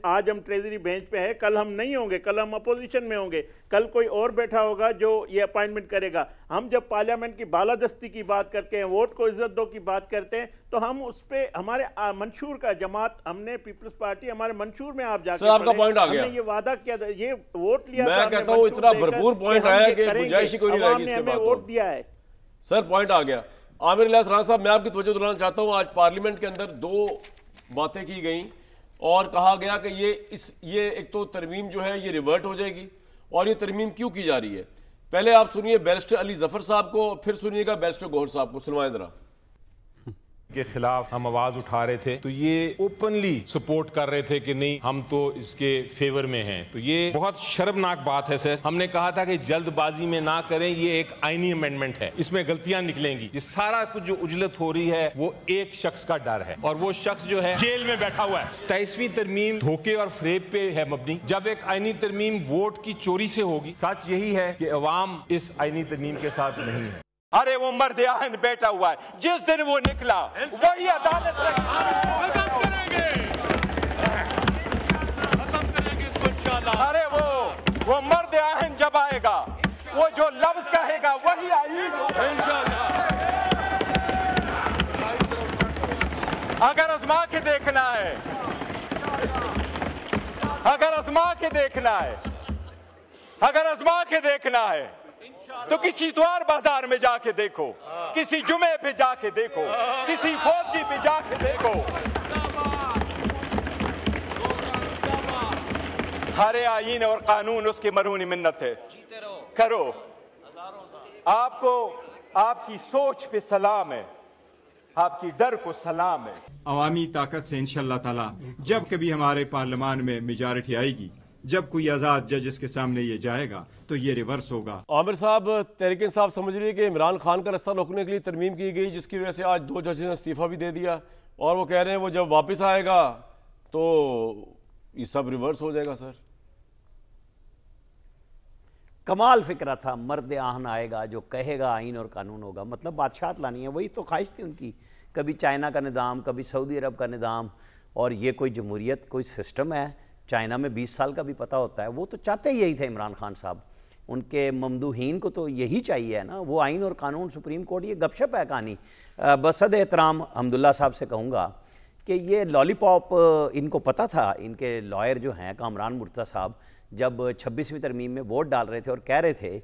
[SPEAKER 5] آج ہم ٹریزری بینچ پہ ہے، کل ہم نہیں ہوں گے، کل ہم اپوزیشن میں ہوں گے، کل کوئی اور بیٹھا ہوگا جو یہ اپائنٹمنٹ کرے گا. ہم جب پارلیمنٹ کی بالادستی کی بات کرتے ہیں، ووٹ کو عزت دو کی بات کرتے ہیں، تو ہم اس پہ ہمارے منشور کا جماعت، ہم نے پیپلز پارٹی، ہمارے منشور میں آپ جا کے
[SPEAKER 1] آپ کا پوائنٹ آ گیا،
[SPEAKER 5] ہم نے یہ وعدہ کیا تھا، یہ ووٹ لیا
[SPEAKER 1] میں کہتا ہوں اتنا بھرپور پوائنٹ آیا کہ گنجائش ہی کوئی نہیں رہے گی اس کے بعد.
[SPEAKER 5] ووٹ دیا ہے
[SPEAKER 1] سر، پوائنٹ آ گیا. عامر الیاس رانا صاحب، میں آپ کی توجہ دلانا چاہتا ہوں، آج پارلیمنٹ کے اندر 2 باتیں کی گئیں اور کہا گیا کہ یہ ایک تو ترمیم جو ہے یہ ریورٹ ہو جائے گی. اور یہ ترمیم کیوں کی جا رہی ہے؟ پہلے آپ سنیے بیرسٹر علی ظفر صاحب کو، پھر سنیے گا بیرسٹر گوہر صاحب کو. سنوائیں ذرا.
[SPEAKER 6] کے خلاف ہم آواز اٹھا رہے تھے تو یہ اوپنلی سپورٹ کر رہے تھے کہ نہیں ہم تو اس کے فیور میں ہیں. تو یہ بہت شرمناک بات ہے سر. ہم نے کہا تھا کہ جلد بازی میں نہ کریں، یہ ایک آئینی امینڈمنٹ ہے، اس میں غلطیاں نکلیں گی. یہ سارا کچھ جو اجلت ہو رہی ہے وہ ایک شخص کا ڈر ہے، اور وہ شخص جو ہے جیل میں بیٹھا ہوا ہے. 27ویں ترمیم دھوکے اور فریب پہ ہے مبنی. جب ایک آئینی ترمیم ووٹ کی چوری سے ہوگی، سچ یہی ہے کہ عوام اس آئینی ترمیم کے ساتھ نہیں ہے.
[SPEAKER 7] ارے وہ مرد آہن بیٹھا ہوا ہے، جس دن وہ نکلا وہی عدالت ختم کریں گے اس کو انشاءاللہ. ارے وہ مرد آہن جب آئے گا، وہ جو لفظ کہے گا وہی آئین انشاءاللہ. اگر آزما کے دیکھنا ہے، اگر آزما کے دیکھنا ہے، اگر آزما کے دیکھنا ہے تو کسی اتوار بازار میں جا کے دیکھو، کسی جمعے پہ جا کے دیکھو، کسی فوتگی پہ جا کے دیکھو. ہر آئین اور قانون اس کی مرہون منت ہے. کرو. آپ کو آپ کی سوچ پہ سلام ہے، آپ کی ڈر کو سلام ہے.
[SPEAKER 8] عوامی طاقت سے انشاءاللہ تعالی جب کبھی ہمارے پارلیمان میں میجارٹی آئے گی، جب کوئی آزاد ججز کے سامنے یہ جائے گا تو یہ ریورس ہوگا.
[SPEAKER 1] عامر صاحب، تحریک انصاف سمجھ رہی ہے کہ عمران خان کا رستہ روکنے کے لیے ترمیم کی گئی، جس کی وجہ سے آج 2 ججز نے استعفیٰ بھی دے دیا اور وہ کہہ رہے ہیں وہ جب واپس آئے گا تو یہ سب ریورس ہو جائے گا سر.
[SPEAKER 2] کمال فکرہ تھا, مرد آہن آئے گا جو کہے گا آئین اور قانون ہوگا. مطلب بادشاہت لانی ہے, وہی تو خواہش تھی ان کی. کبھی چائنا کا نظام, کبھی سعودی عرب کا نظام, اور یہ کوئی جمہوریت, کوئی سسٹم ہے. چائنا میں 20 سال کا بھی پتہ ہوتا ہے. وہ تو چاہتے یہی تھے عمران خان صاحب, ان کے ممدوحین کو تو یہی چاہیے ہے نا, وہ آئین اور قانون, سپریم کورٹ, یہ گپ شپ ہے کہانی. بصد احترام حمداللہ صاحب سے کہوں گا کہ یہ لالی پاپ ان کو پتہ تھا. ان کے لائر جو ہیں کامران مرتضیٰ صاحب, جب 26ویں ترمیم میں ووٹ ڈال رہے تھے اور کہہ رہے تھے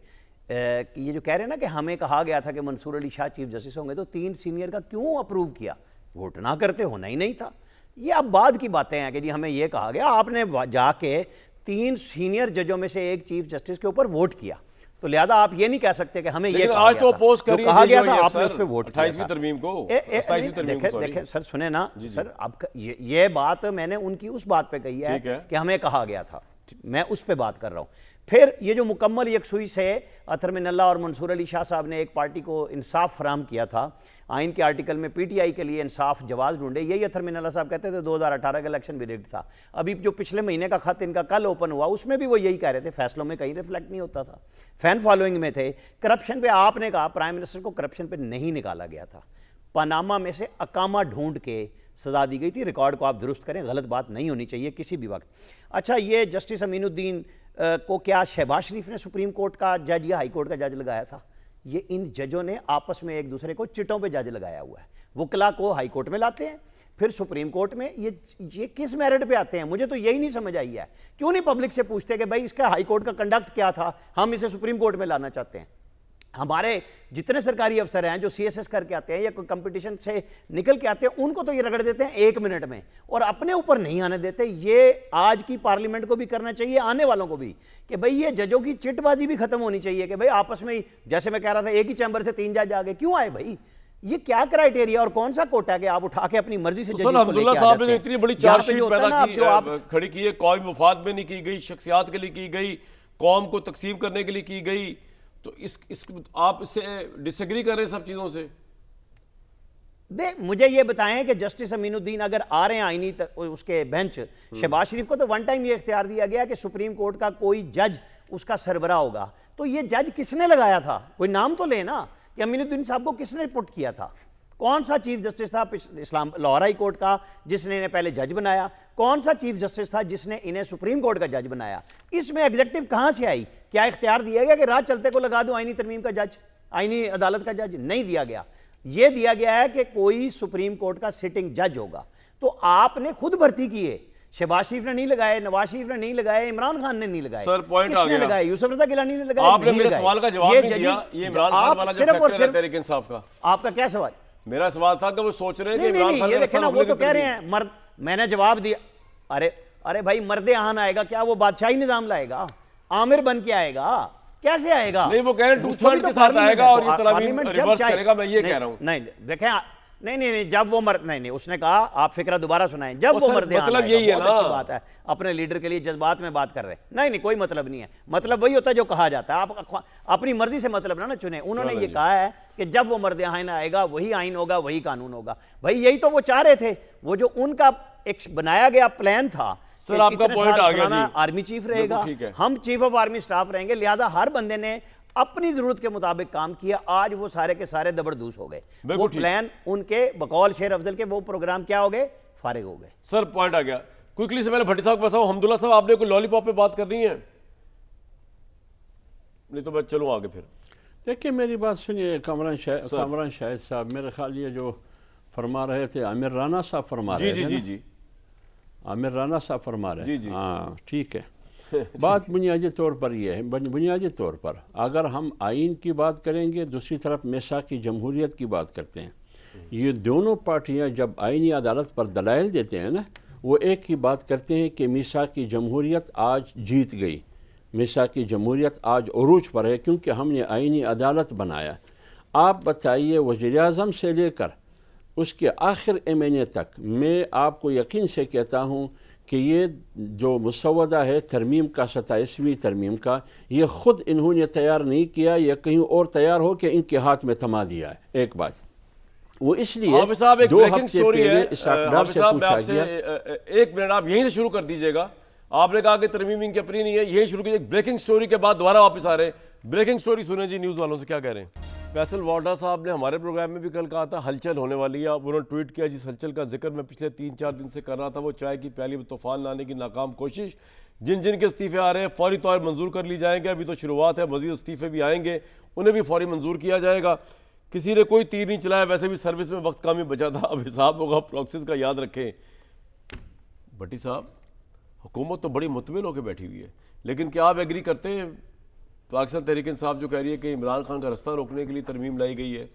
[SPEAKER 2] کہ یہ جو کہہ رہے ہیں نا کہ ہمیں کہا گیا تھا کہ منصور علی شاہ چیف جسٹس ہوں گے, تو 3 سینئر کا کیوں اپروو کیا؟ ووٹ نہ کرتے, ہونا ہی نہیں تھا. یہ اب بعد کی باتیں ہیں کہ جی ہمیں یہ کہا گیا. آپ نے جا کے 3 سینئر ججوں میں سے ایک چیف جسٹس کے اوپر ووٹ کیا, تو لہذا آپ یہ نہیں کہہ سکتے کہ ہمیں یہ کہا گیا تھا. جو کہا گیا تھا آپ نے اس پہ ووٹ کیا.
[SPEAKER 1] 28ویں ترمیم کو
[SPEAKER 2] دیکھیں سر, سنیں نا سر, اب یہ بات میں نے ان کی اس بات پہ کہی ہے کہ ہمیں کہا گیا تھا, میں اس پہ بات کر رہا ہوں. پھر یہ جو مکمل یکسوئی سے اطہر من اللہ اور منصور علی شاہ صاحب نے ایک پارٹی کو انصاف فراہم کیا تھا, آئین کے آرٹیکل میں پی ٹی آئی کے لیے انصاف جواز ڈھونڈے, یہی اطہر من اللہ صاحب کہتے تھے. 2018 کا الیکشن بھی ریگڈ تھا. ابھی جو پچھلے مہینے کا خط ان کا کل اوپن ہوا, اس میں بھی وہ یہی کہہ رہے تھے, فیصلوں میں کہیں ریفلیکٹ نہیں ہوتا تھا, فین فالوئنگ میں تھے. کرپشن پہ آپ نے کہا پرائم منسٹر کو کرپشن پہ نہیں نکالا گیا تھا, پاناما میں سے اقامہ ڈھونڈ کے سزا دی گئی تھی. ریکارڈ کو آپ درست کریں, غلط بات نہیں ہونی چاہیے کسی بھی وقت. اچھا, یہ جسٹس امین الدین کو کیا شہباز شریف نے سپریم کورٹ کا جج یا ہائی کورٹ کا جج لگایا تھا؟ یہ ان ججوں نے آپس میں ایک دوسرے کو چٹوں پہ جج لگایا ہوا ہے. وکلا کو ہائی کورٹ میں لاتے ہیں, پھر سپریم کورٹ میں. یہ کس میرٹ پہ آتے ہیں؟ مجھے تو یہی نہیں سمجھ آئی ہے. کیوں نہیں پبلک سے پوچھتے کہ بھائی اس کا ہائی کورٹ کا کنڈکٹ کیا تھا, ہم اسے سپریم کورٹ میں لانا چاہتے ہیں. ہمارے جتنے سرکاری افسر ہیں جو CSS کر کے آتے ہیں یا کوئی کمپٹیشن سے نکل کے آتے ہیں, ان کو تو یہ رگڑ دیتے ہیں 1 منٹ میں, اور اپنے اوپر نہیں آنے دیتے. یہ آج کی پارلیمنٹ کو بھی کرنا چاہیے, آنے والوں کو بھی, کہ بھئی یہ ججوں کی چٹ بازی بھی ختم ہونی چاہیے کہ بھئی آپس میں, جیسے میں کہہ رہا تھا, ایک ہی چیمبر سے 3 جج آگے کیوں آئے بھائی؟ یہ کیا کرائیٹیریا اور کون سا کوٹا ہے کہ آپ اٹھا کے اپنی مرضی سے ججز کو لے کے آ جاتے ہیں؟
[SPEAKER 1] عبداللہ صاحب نے اتنی بڑی چارج شیٹ پیدا کی, کھڑی کی ہے, قومی مفاد میں نہیں کی گئی, شخصیات کے لیے کی گئی, قوم کو تقسیم کرنے کے لیے کی گئی. تو آپ اس سے ڈس ایگری کر رہے ہیں سب چیزوں سے؟
[SPEAKER 2] مجھے یہ بتائیں کہ جسٹس امین الدین اگر آ رہے ہیں آئینی اس کے بینچ, شہباز شریف کو تو ون ٹائم یہ اختیار دیا گیا کہ سپریم کورٹ کا کوئی جج اس کا سربراہ ہوگا. تو یہ جج کس نے لگایا تھا؟ کوئی نام تو لے نا, کہ امین الدین صاحب کو کس نے پٹ کیا تھا؟ کون سا چیف جسٹس تھا لاہور ہائی کورٹ کا جس نے انہیں پہلے جج بنایا؟ کون سا چیف جسٹس تھا جس نے انہیں سپریم کورٹ کا جج بنایا؟ اس میں ایگزیکٹو کہاں سے آئی؟ کیا اختیار دیا گیا کہ رات چلتے کو لگا دو آئینی ترمیم کا جج, آئینی عدالت کا جج؟ نہیں دیا گیا. یہ دیا گیا ہے کہ کوئی سپریم کورٹ کا سٹنگ جج ہوگا. تو آپ نے خود بھرتی کی ہے, شہباز شریف نے نہیں لگائے, نواز شریف نے نہیں لگائے, عمران خان نے نہیں لگائے.
[SPEAKER 1] سر پوائنٹ آ
[SPEAKER 2] کس نے لگائے؟ یوسف رضا گیلانی نے لگائے.
[SPEAKER 1] آپ نے میرے سوال کا جواب نہیں دیا. یہ عمران خان والا جو فیکٹر ہے تحریک انصاف کا,
[SPEAKER 2] آپ کا کیا سوال؟
[SPEAKER 1] میرا سوال تھا کہ وہ سوچ رہے ہیں کہ عمران خان
[SPEAKER 2] یہ دیکھیں نا, وہ تو کہہ رہے ہیں مرد, میں نے جواب دیا. ارے بھائی, مرد آہن آئے گا, کیا وہ بادشاہی نظام لائے گا؟ عامر بن کے آئے گا؟ کیسے آئے گا؟
[SPEAKER 1] نہیں, وہ کہہ رہے ہیں 2/3 کے ساتھ آئے گا اور یہ ترمیم ریورس کرے گا. میں یہ کہہ رہا ہوں.
[SPEAKER 2] نہیں دیکھیں, نہیں, جب وہ مرد, نہیں, اس نے کہا, آپ فکرہ دوبارہ سنائیں, جب وہ مرد آہن آئے گا. بہت اچھی بات ہے, اپنے لیڈر کے لیے جذبات میں بات کر رہے ہیں. نہیں, کوئی مطلب نہیں ہے. مطلب وہی ہوتا ہے جو کہا جاتا ہے. آپ اپنی مرضی سے مطلب نہ چنیں. انہوں نے یہ کہا ہے کہ جب وہ مرد آہن آئے گا وہی آئین ہوگا, وہی قانون ہوگا. بھائی یہی تو وہ چاہ رہے تھے. وہ جو ان کا ایک بنایا گیا پلان تھا,
[SPEAKER 1] سر آپ کا پوائنٹ آ گیا جی,
[SPEAKER 2] آرمی چیف رہے گا, ہم چیف آف آرمی سٹاف رہیں گے, لہذا ہر بندے نے اپنی ضرورت کے مطابق کام کیا. آج وہ سارے کے سارے دبردوس ہو گئے. وہ پلان ان کے بقول شیر افضل کے وہ پروگرام کیا ہو گئے, فارغ ہو گئے.
[SPEAKER 1] سر پوائنٹ آ گیا. کوئکلی سے میں نے بھٹی صاحب کے پاس آؤں. حمداللہ صاحب, آپ نے کوئی لالی پاپ پہ بات کرنی ہے؟ نہیں تو میں چلوں آگے. پھر
[SPEAKER 4] دیکھیں میری بات سنیے, کامران شاہد صاحب, میرے خیال یہ جو فرما رہے تھے عامر رانا صاحب فرما رہے تھے.
[SPEAKER 1] جی,
[SPEAKER 4] عامر رانا صاحب فرما رہے ہیں. ہاں ٹھیک ہے. بات بنیادی طور پر یہ ہے, بنیادی طور پر اگر ہم آئین کی بات کریں گے, دوسری طرف میثاقی جمہوریت کی بات کرتے ہیں. یہ دونوں پارٹیاں جب آئینی عدالت پر دلائل دیتے ہیں نا, وہ ایک ہی بات کرتے ہیں کہ میثاقی جمہوریت آج جیت گئی, میثاقی جمہوریت آج عروج پر ہے کیونکہ ہم نے آئینی عدالت بنایا. آپ بتائیے, وزیر اعظم سے لے کر اس کے آخر ایمانے تک, میں آپ کو یقین سے کہتا ہوں کہ یہ جو مسودہ ہے ترمیم کا, 27ویں ترمیم کا, یہ خود انہوں نے تیار نہیں کیا, یہ کہیں اور تیار ہو کہ ان کے ہاتھ میں تھما دیا ہے. ایک بات. وہ اس لیے
[SPEAKER 1] حافظ صاحب ایک
[SPEAKER 4] 2
[SPEAKER 1] بریکنگ
[SPEAKER 4] ہفتے
[SPEAKER 1] سٹوری
[SPEAKER 4] پہلے
[SPEAKER 1] ہے،
[SPEAKER 4] اسحاق ڈار
[SPEAKER 1] حافظ
[SPEAKER 4] سے
[SPEAKER 1] صاحب میں
[SPEAKER 4] پوچھا
[SPEAKER 1] آپ سے
[SPEAKER 4] گیا.
[SPEAKER 1] 1 منٹ آپ یہیں سے شروع کر دیجئے گا. آپ نے کہا کہ ترمیم ان کی اپنی نہیں ہے، یہیں شروع کیجئے. ایک بریکنگ سٹوری کے بعد دوبارہ واپس آ رہے ہیں. بریکنگ سٹوری سنیں جی نیوز والوں سے کیا کہہ رہے ہیں. فیصل وارڈا صاحب نے ہمارے پروگرام میں بھی کل کہا تھا ہلچل ہونے والی ہے. اب انہوں نے ٹویٹ کیا جس ہلچل کا ذکر میں پچھلے 3-4 دن سے کر رہا تھا وہ چائے کی پیالی میں طوفان لانے کی ناکام کوشش. جن کے استعفے آ رہے ہیں فوری طور منظور کر لی جائیں گے. ابھی تو شروعات ہے، مزید استعفے بھی آئیں گے، انہیں بھی فوری منظور کیا جائے گا. کسی نے کوئی تیر نہیں چلایا، ویسے بھی سروس میں وقت کم ہی بچا تھا. اب حساب ہوگا پروکسیز کا، یاد رکھیں. بھٹی صاحب حکومت تو بڑی مطمئن ہو کے بیٹھی ہوئی ہے، لیکن کیا آپ ایگری کرتے ہیں پاکستان تحریک انصاف جو کہہ رہی ہے کہ عمران خان کا رستہ روکنے کے لیے ترمیم لائی گئی ہے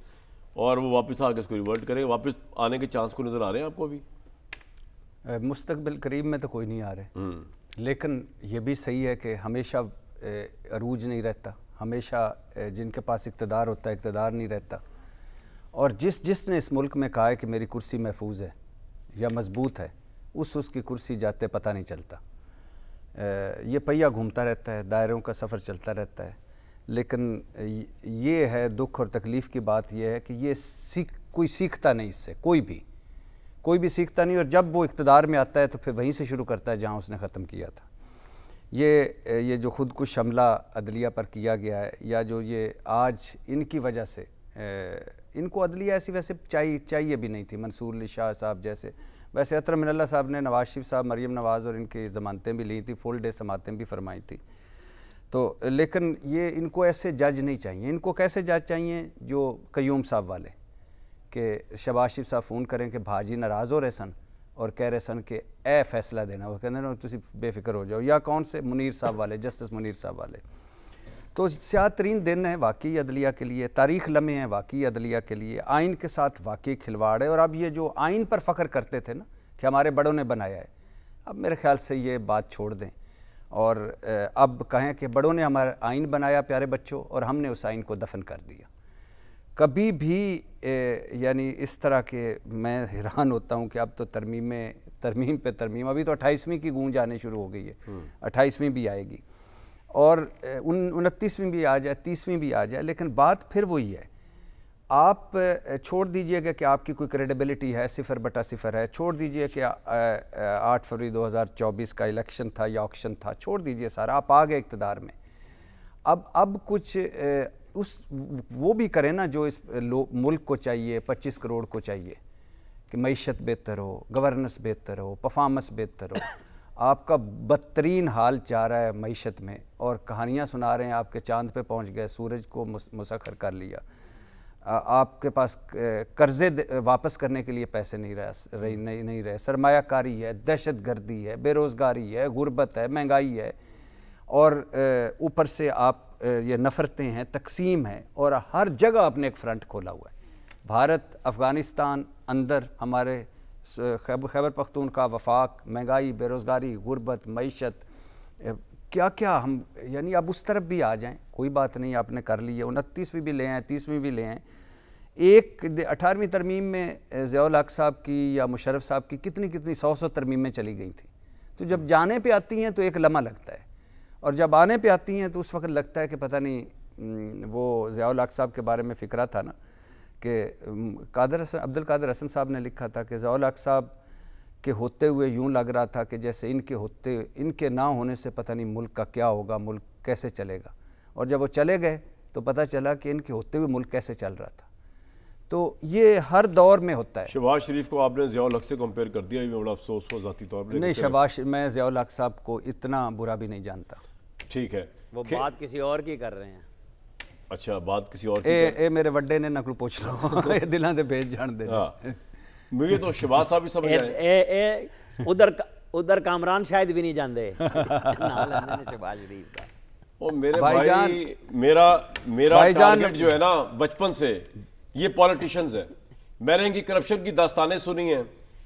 [SPEAKER 1] اور وہ واپس آ کے اس کو ریورٹ کریں؟ واپس آنے کے چانس کو نظر آ رہے ہیں آپ کو ابھی؟
[SPEAKER 3] مستقبل قریب میں تو کوئی نہیں آ رہے، لیکن یہ بھی صحیح ہے کہ ہمیشہ عروج نہیں رہتا، ہمیشہ جن کے پاس اقتدار ہوتا ہے اقتدار نہیں رہتا. اور جس نے اس ملک میں کہا ہے کہ میری کرسی محفوظ ہے یا مضبوط ہے، اس کی کرسی جاتے پتہ نہیں چلتا. یہ پہیہ گھومتا رہتا ہے، دائروں کا سفر چلتا رہتا ہے. لیکن یہ ہے دکھ اور تکلیف کی بات یہ ہے کہ یہ کوئی سیکھتا نہیں، اس سے کوئی بھی سیکھتا نہیں. اور جب وہ اقتدار میں آتا ہے تو پھر وہیں سے شروع کرتا ہے جہاں اس نے ختم کیا تھا. یہ جو خود کش حملہ عدلیہ پر کیا گیا ہے، یا جو یہ آج ان کی وجہ سے ان کو عدلیہ ایسی ویسے چاہیے بھی نہیں تھی. منصور علی شاہ صاحب جیسے، ویسے اطہر من اللہ صاحب نے نواز شریف صاحب، مریم نواز اور ان کی ضمانتیں بھی لی تھی، فل ڈے سماعتیں بھی فرمائی تھی. تو لیکن یہ ان کو ایسے جج نہیں چاہیے. ان کو کیسے جج چاہیے؟ جو قیوم صاحب والے، کہ شہباز شریف صاحب فون کریں کہ بھاجی ناراض ہو رہے سن اور کہہ رہے سن کہ اے فیصلہ دینا، وہ کہنے نا تسی بے فکر ہو جاؤ. یا کون سے منیر صاحب والے، جسٹس منیر صاحب والے. تو سیاہ ترین دن ہے واقعی عدلیہ کے لیے، تاریخ لمحے ہیں واقعی عدلیہ کے لیے. آئین کے ساتھ واقعی کھلواڑ ہے. اور اب یہ جو آئین پر فخر کرتے تھے نا کہ ہمارے بڑوں نے بنایا ہے، اب میرے خیال سے یہ بات چھوڑ دیں اور اب کہیں کہ بڑوں نے ہمارا آئین بنایا پیارے بچوں، اور ہم نے اس آئین کو دفن کر دیا. کبھی بھی یعنی اس طرح کے میں حیران ہوتا ہوں کہ اب تو ترمیم پہ ترمیم. ابھی تو 28ویں کی گونج آنے شروع ہو گئی ہے، 28ویں بھی آئے گی اور 29ویں بھی آ جائے، 30ویں بھی آ جائے. لیکن بات پھر وہی ہے، آپ چھوڑ دیجئے گا کہ آپ کی کوئی کریڈیبلٹی ہے 0/0 ہے. چھوڑ دیجئے کہ 8 فروری 2024 کا الیکشن تھا یا آکشن تھا، چھوڑ دیجئے سارا. آپ آ گئے اقتدار میں. اب کچھ وہ بھی کریں نا جو اس ملک کو چاہیے، 25 کروڑ کو چاہیے کہ معیشت بہتر ہو، گورننس بہتر ہو، پرفارمنس بہتر ہو. آپ کا بدترین حال چاہ رہا ہے معیشت میں، اور کہانیاں سنا رہے ہیں آپ کے چاند پہ پہنچ گئے، سورج کو مسخر کر لیا. آپ کے پاس قرضے واپس کرنے کے لیے پیسے نہیں رہے. سرمایہ کاری ہے، دہشت گردی ہے، بے روزگاری ہے، غربت ہے، مہنگائی ہے، اور اوپر سے آپ یہ نفرتیں ہیں، تقسیم ہے، اور ہر جگہ آپ نے ایک فرنٹ کھولا ہوا ہے. بھارت افغانستان اندر ہمارے خیبر پختونخوا، وفاق، مہنگائی، بے روزگاری، غربت، معیشت، کیا ہم یعنی اب اس طرف بھی آ جائیں. کوئی بات نہیں، آپ نے کر لی ہے، 29ویں بھی لے آئیں، 30ویں بھی لے آئیں. 18ویں ترمیم میں ضیاء الحق صاحب کی یا مشرف صاحب کی کتنی 100 ترمیمیں چلی گئی تھیں. تو جب جانے پہ آتی ہیں تو ایک لمحہ لگتا ہے، اور جب آنے پہ آتی ہیں تو اس وقت لگتا ہے کہ پتہ نہیں. وہ ضیاء الحق صاحب کے بارے میں فکرہ تھا نا کہ عبد القادر حسن صاحب نے لکھا تھا کہ ضیاء الحق صاحب کے ہوتے ہوئے یوں لگ رہا تھا کہ جیسے ان کے نہ ہونے سے پتہ نہیں ملک کا کیا ہوگا، ملک کیسے چلے گا. اور جب وہ چلے گئے تو پتہ چلا کہ ان کے ہوتے ہوئے ملک کیسے چل رہا تھا. تو یہ ہر دور میں ہوتا ہے.
[SPEAKER 1] شہباز شریف کو آپ نے ضیاء الحق سے کمپیئر کر دیا، یہ بڑا افسوس ہوا ذاتی طور پر.
[SPEAKER 3] نہیں، میں ضیاء الحق صاحب کو اتنا برا بھی نہیں جانتا.
[SPEAKER 1] ٹھیک ہے،
[SPEAKER 2] وہ بات کسی اور کی کر رہے ہیں.
[SPEAKER 1] اچھا، بات کسی اور
[SPEAKER 3] اے میرے وڈے نے نقل پوچھ رہا دلان دے بھیج جان دے.
[SPEAKER 1] مجھے تو شہباز صاحب ہی سمجھ آئے.
[SPEAKER 2] ادھر کامران شاید بھی نہیں جاندے شہباز شریف کا.
[SPEAKER 1] میرے بھائی، میرا ٹارگٹ جو ہے نا بچپن سے یہ پولیٹیشنز ہیں. میں نے ان کی کرپشن کی داستانیں سنی ہیں،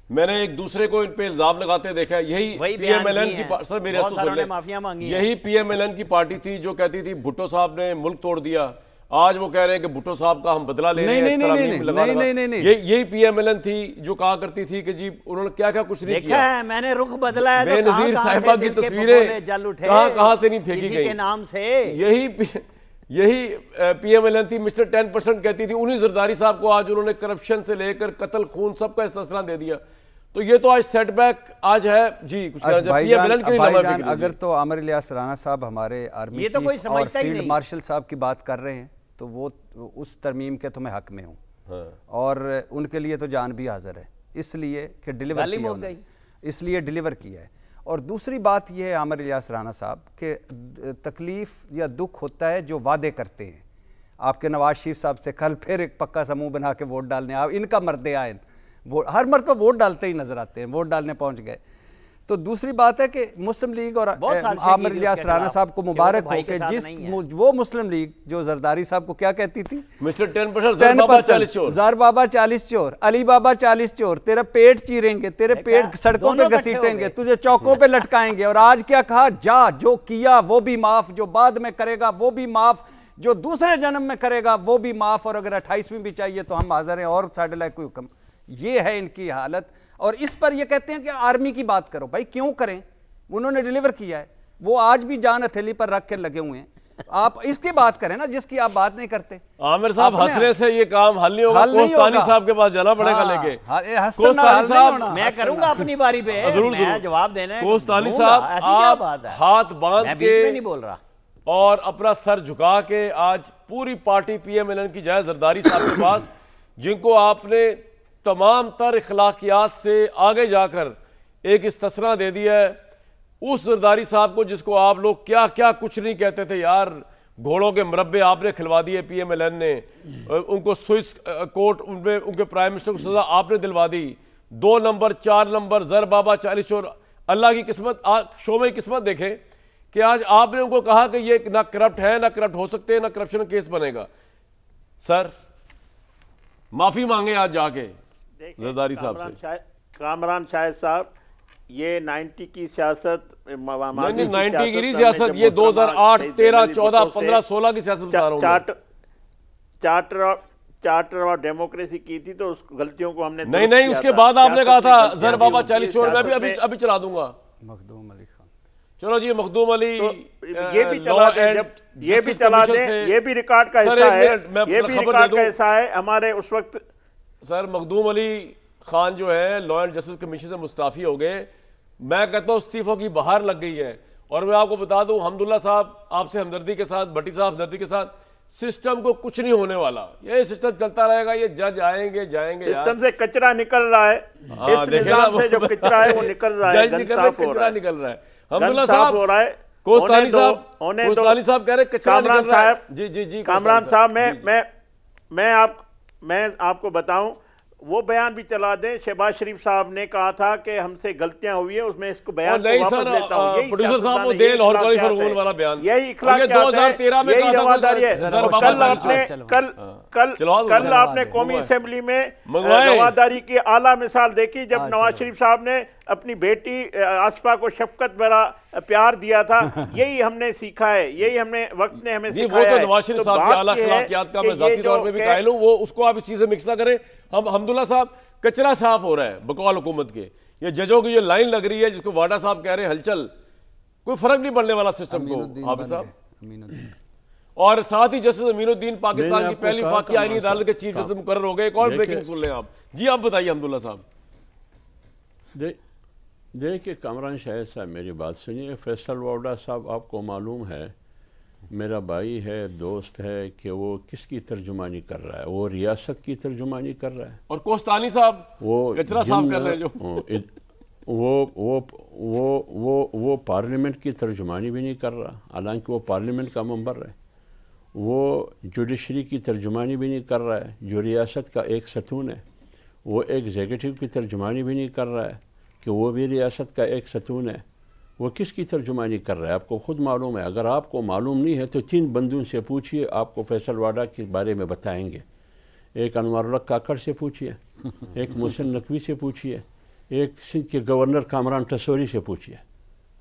[SPEAKER 1] میں نے ایک دوسرے کو ان پہ الزام لگاتے دیکھا. یہی پی ایم ایل این کی سر میرے یہی پی ایم ایل این کی پارٹی تھی جو کہتی تھی بھٹو صاحب نے ملک توڑ دیا. آج وہ کہہ رہے ہیں کہ بھٹو صاحب کا ہم بدلہ لے رہے ہیں. یہی پی ایم ایل این تھی جو کہا کرتی تھی کہ جی انہوں نے کیا کچھ نہیں کیا.
[SPEAKER 2] میں نے رخ بدلا ہے،
[SPEAKER 1] بے نظیر صاحبہ کی تصویریں کہاں سے نہیں پھینکی گئی.
[SPEAKER 2] کے نام سے
[SPEAKER 1] یہی یہی پی ایم ایل این تھی، مسٹر 10% کہتی تھی، انہی زرداری صاحب کو آج انہوں نے کرپشن سے لے کر قتل خون سب کا استثنا دے دیا. تو یہ تو آج سیٹ بیک آج ہے. جی کچھ کہنا چاہتے ہیں
[SPEAKER 3] بھائی جان؟ اگر تو عامر الیاس رانا صاحب ہمارے آرمی چیف اور فیلڈ مارشل صاحب کی بات کر رہے ہیں تو وہ اس ترمیم کے تو میں حق میں ہوں، اور ان کے لیے تو جان بھی حاضر ہے، اس لیے کہ ڈیلیور کیا انہوں نے، اس لیے ڈیلیور کیا ہے. اور دوسری بات یہ ہے عامر الیاس رانا صاحب کہ تکلیف یا دکھ ہوتا ہے جو وعدے کرتے ہیں. آپ کے نواز شریف صاحب سے کل پھر ایک پکا سموں بنا کے ووٹ ڈالنے، آپ ان کا مرد آئین ہر مرتبہ ووٹ ڈالتے ہی نظر آتے ہیں، ووٹ ڈالنے پہنچ گئے. تو دوسری بات ہے کہ مسلم لیگ اور عامر الیاس رانا صاحب کو مبارک ہو کہ جس وہ مسلم لیگ جو زرداری صاحب کو کیا کہتی تھی،
[SPEAKER 1] مسٹر 10%
[SPEAKER 3] زر بابا 40 چور، علی بابا 40 چور، تیرا پیٹ چیریں گے، تیرے پیٹ سڑکوں پہ گھسیٹیں گے، تجھے چوکوں پہ لٹکائیں گے. اور آج کیا کہا؟ جا، جو کیا وہ بھی معاف، جو بعد میں کرے گا وہ بھی معاف، جو دوسرے جنم میں کرے گا وہ بھی معاف، اور اگر 28ویں بھی چاہیے تو ہم حاضر ہیں، اور ساڑھے لاکھ کوئی حکم. یہ ہے ان کی حالت. اور اس پر یہ کہتے ہیں کہ آرمی کی بات کرو. بھائی کیوں کریں؟ انہوں نے ڈیلیور کیا ہے، وہ آج بھی جان ہتھیلی پر رکھ کے لگے ہوئے ہیں. آپ اس کی بات کریں نا جس کی آپ بات نہیں کرتے.
[SPEAKER 1] عامر صاحب ہنسنے سے یہ کام حل نہیں ہوگا، کوستانی صاحب کے پاس جانا پڑے گا لے کے.
[SPEAKER 2] کوستانی صاحب میں کروں گا اپنی باری پہ، میں جواب دینا ہے.
[SPEAKER 1] کوستانی صاحب آپ ہاتھ باندھ کے
[SPEAKER 2] نہیں بول رہا
[SPEAKER 1] اور اپنا سر جھکا کے آج پوری party P M L N کی جائے زرداری صاحب کے پاس، جن کو آپ نے تمام تر اخلاقیات سے آگے جا کر ایک استثنا دے دیا ہے. اس زرداری صاحب کو جس کو آپ لوگ کیا کیا کچھ نہیں کہتے تھے یار، گھوڑوں کے مربع آپ نے کھلوا دیے پی ایم ایل این نے، ان کو سوئس کورٹ ان کے پرائم منسٹر کو سزا آپ نے دلوا دی. 2 نمبر 4 نمبر زر بابا 40 چور. اللہ کی قسمت، شعبہ کی قسمت دیکھیں کہ آج آپ نے ان کو کہا کہ یہ نہ کرپٹ ہے، نہ کرپٹ ہو سکتے، نہ کرپشن کیس بنے گا. سر معافی مانگے آج جا کے زرداری صاحب سے.
[SPEAKER 5] کامران شاہد صاحب، یہ 90 کی سیاست،
[SPEAKER 1] نہیں 90 کی سیاست، یہ 2008 13 14 15 16 کی سیاست بتا رہا ہوں.
[SPEAKER 5] چارٹر اور ڈیموکریسی کی تھی تو اس غلطیوں کو ہم نے
[SPEAKER 1] نہیں اس کے بعد آپ نے کہا تھا زر بابا 40 چور. میں بھی ابھی چلا دوں گا.
[SPEAKER 3] مخدوم علی خان،
[SPEAKER 1] چلو جی مخدوم علی
[SPEAKER 5] یہ بھی چلا دیں، یہ بھی چلا دیں، یہ بھی ریکارڈ کا حصہ ہے، یہ بھی ریکارڈ کا حصہ ہے ہمارے اس وقت.
[SPEAKER 1] سر مخدوم علی خان جو ہے لا اینڈ جسٹس کمیشن سے مستعفی ہو گئے. میں کہتا ہوں استعفوں کی بہار لگ گئی ہے. اور میں آپ کو بتا دوں حمداللہ صاحب آپ سے ہمدردی کے ساتھ، بھٹی صاحب ہمدردی کے ساتھ، سسٹم کو کچھ نہیں ہونے والا. یہ سسٹم چلتا رہے گا، یہ جج آئیں گے جائیں گے.
[SPEAKER 5] سسٹم سے کچرا نکل رہا ہے، اس نظام سے جو کچرا ہے وہ نکل رہا ہے،
[SPEAKER 1] جج نکل رہا ہے، کچرا نکل رہا ہے. حمداللہ صاحب
[SPEAKER 5] ہو رہا ہے،
[SPEAKER 1] کوستانی صاحب کہہ رہے کچرا نکل رہا ہے. جی جی جی
[SPEAKER 5] کامران صاحب، میں آپ کو بتاؤں، وہ بیان بھی چلا دیں. شہباز شریف صاحب نے کہا تھا کہ ہم سے غلطیاں ہوئی ہیں، اس میں اس کو بیان کو واپس لیتا ہوں.
[SPEAKER 1] پروڈیوسر صاحب وہ دے لاہور کالی فرغون والا بیان،
[SPEAKER 5] یہی اخلاقیات ہے، یہی رواداری ہے. کل آپ نے قومی اسمبلی میں رواداری کی اعلیٰ مثال دیکھی جب نواز شریف صاحب نے اپنی بیٹی آصفہ کو شفقت بھرا پیار دیا تھا. یہی ہم نے سیکھا ہے، یہی ہم نے وقت نے ہمیں سکھایا ہے.
[SPEAKER 1] وہ تو نواز شریف صاحب کی اعلیٰ اخلاقیات کا میں ذاتی طور پہ بھی قائل ہوں، وہ اس کو آپ اس چیز سے مکس نہ کریں. ہم حمداللہ صاحب کچرا صاف ہو رہا ہے بقول حکومت کے. یہ ججوں کی جو لائن لگ رہی ہے جس کو واڈا صاحب کہہ رہے ہیں ہلچل، کوئی فرق نہیں پڑنے والا سسٹم کو. حافظ صاحب اور ساتھ ہی جسٹس امین الدین پاکستان کی پہلی فاقی آئینی عدالت کے چیف جسٹس مقرر ہو گئے. ایک اور بریکنگ سن لیں آپ. جی آپ بتائیے حمداللہ صاحب.
[SPEAKER 4] دیکھیں کامران شاہد صاحب میری بات سنیے. فیصل واڈا صاحب آپ کو معلوم ہے میرا بھائی ہے، دوست ہے، کہ وہ کس کی ترجمانی کر رہا ہے؟ وہ ریاست کی ترجمانی کر رہا ہے.
[SPEAKER 1] اور کوستانی صاحب وہ کچرا صاف کر رہے ہیں جو
[SPEAKER 4] وہ پارلیمنٹ کی ترجمانی بھی نہیں کر رہا، حالانکہ وہ پارلیمنٹ کا ممبر ہے. وہ جوڈیشری کی ترجمانی بھی نہیں کر رہا ہے جو ریاست کا ایک ستون ہے. وہ ایگزیکٹو کی ترجمانی بھی نہیں کر رہا ہے کہ وہ بھی ریاست کا ایک ستون ہے. وہ کس کی ترجمانی کر رہا ہے آپ کو خود معلوم ہے. اگر آپ کو معلوم نہیں ہے تو 3 بندوں سے پوچھئے، آپ کو فیصل واڈا کے بارے میں بتائیں گے. ایک انوار الحق کاکڑ سے پوچھئے، ایک محسن نقوی سے پوچھئے، ایک سندھ کے گورنر کامران ٹسوری سے پوچھئے.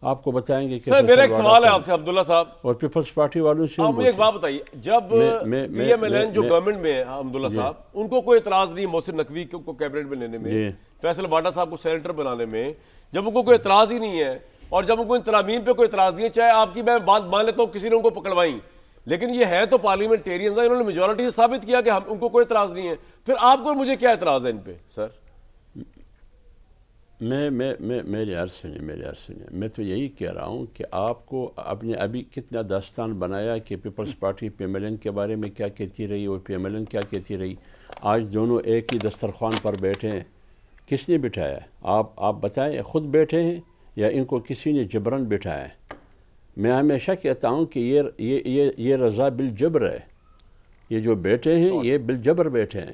[SPEAKER 4] آپ کو بتائیں گے کہ
[SPEAKER 1] سر میرا ایک سوال ہے آپ سے عبداللہ صاحب
[SPEAKER 4] اور پیپلز پارٹی والوں سے.
[SPEAKER 1] آپ ایک بات بتائیے، جب پی ایم ایل این جو گورنمنٹ میں ہے عبداللہ صاحب، ان کو کوئی اعتراض نہیں محسن نقوی کو کیبنٹ میں لینے میں، فیصل واڈا صاحب کو سینیٹر بنانے میں، جب ان کو کوئی اعتراض ہی نہیں ہے، اور جب ان کو ان ترامیم پہ کوئی اعتراض نہیں ہے، چاہے آپ کی میں بات مان لیتا ہوں کسی نے ان کو پکڑوائیں، لیکن یہ ہے تو پارلیمنٹیرینز ہیں, انہوں نے میجورٹی سے ثابت کیا کہ ہم ان کو کوئی اعتراض نہیں ہے. پھر آپ کو مجھے کیا اعتراض ہے ان پہ سر؟
[SPEAKER 4] میرے عرض سنیں, میں تو یہی کہہ رہا ہوں کہ آپ کو آپ نے ابھی کتنا داستان بنایا کہ peoples party P M L N کے بارے میں کیا کہتی رہی اور پی ایم ایل این کیا کہتی رہی. آج دونوں ایک ہی دسترخوان پر بیٹھے ہیں, کس نے بٹھایا ہے؟ آپ بتائیں, خود بیٹھے ہیں یا ان کو کسی نے جبراً بٹھایا ہے؟ میں ہمیشہ کہتا ہوں کہ یہ رضا بالجبر ہے, یہ جو بیٹھے ہیں یہ بالجبر بیٹھے ہیں.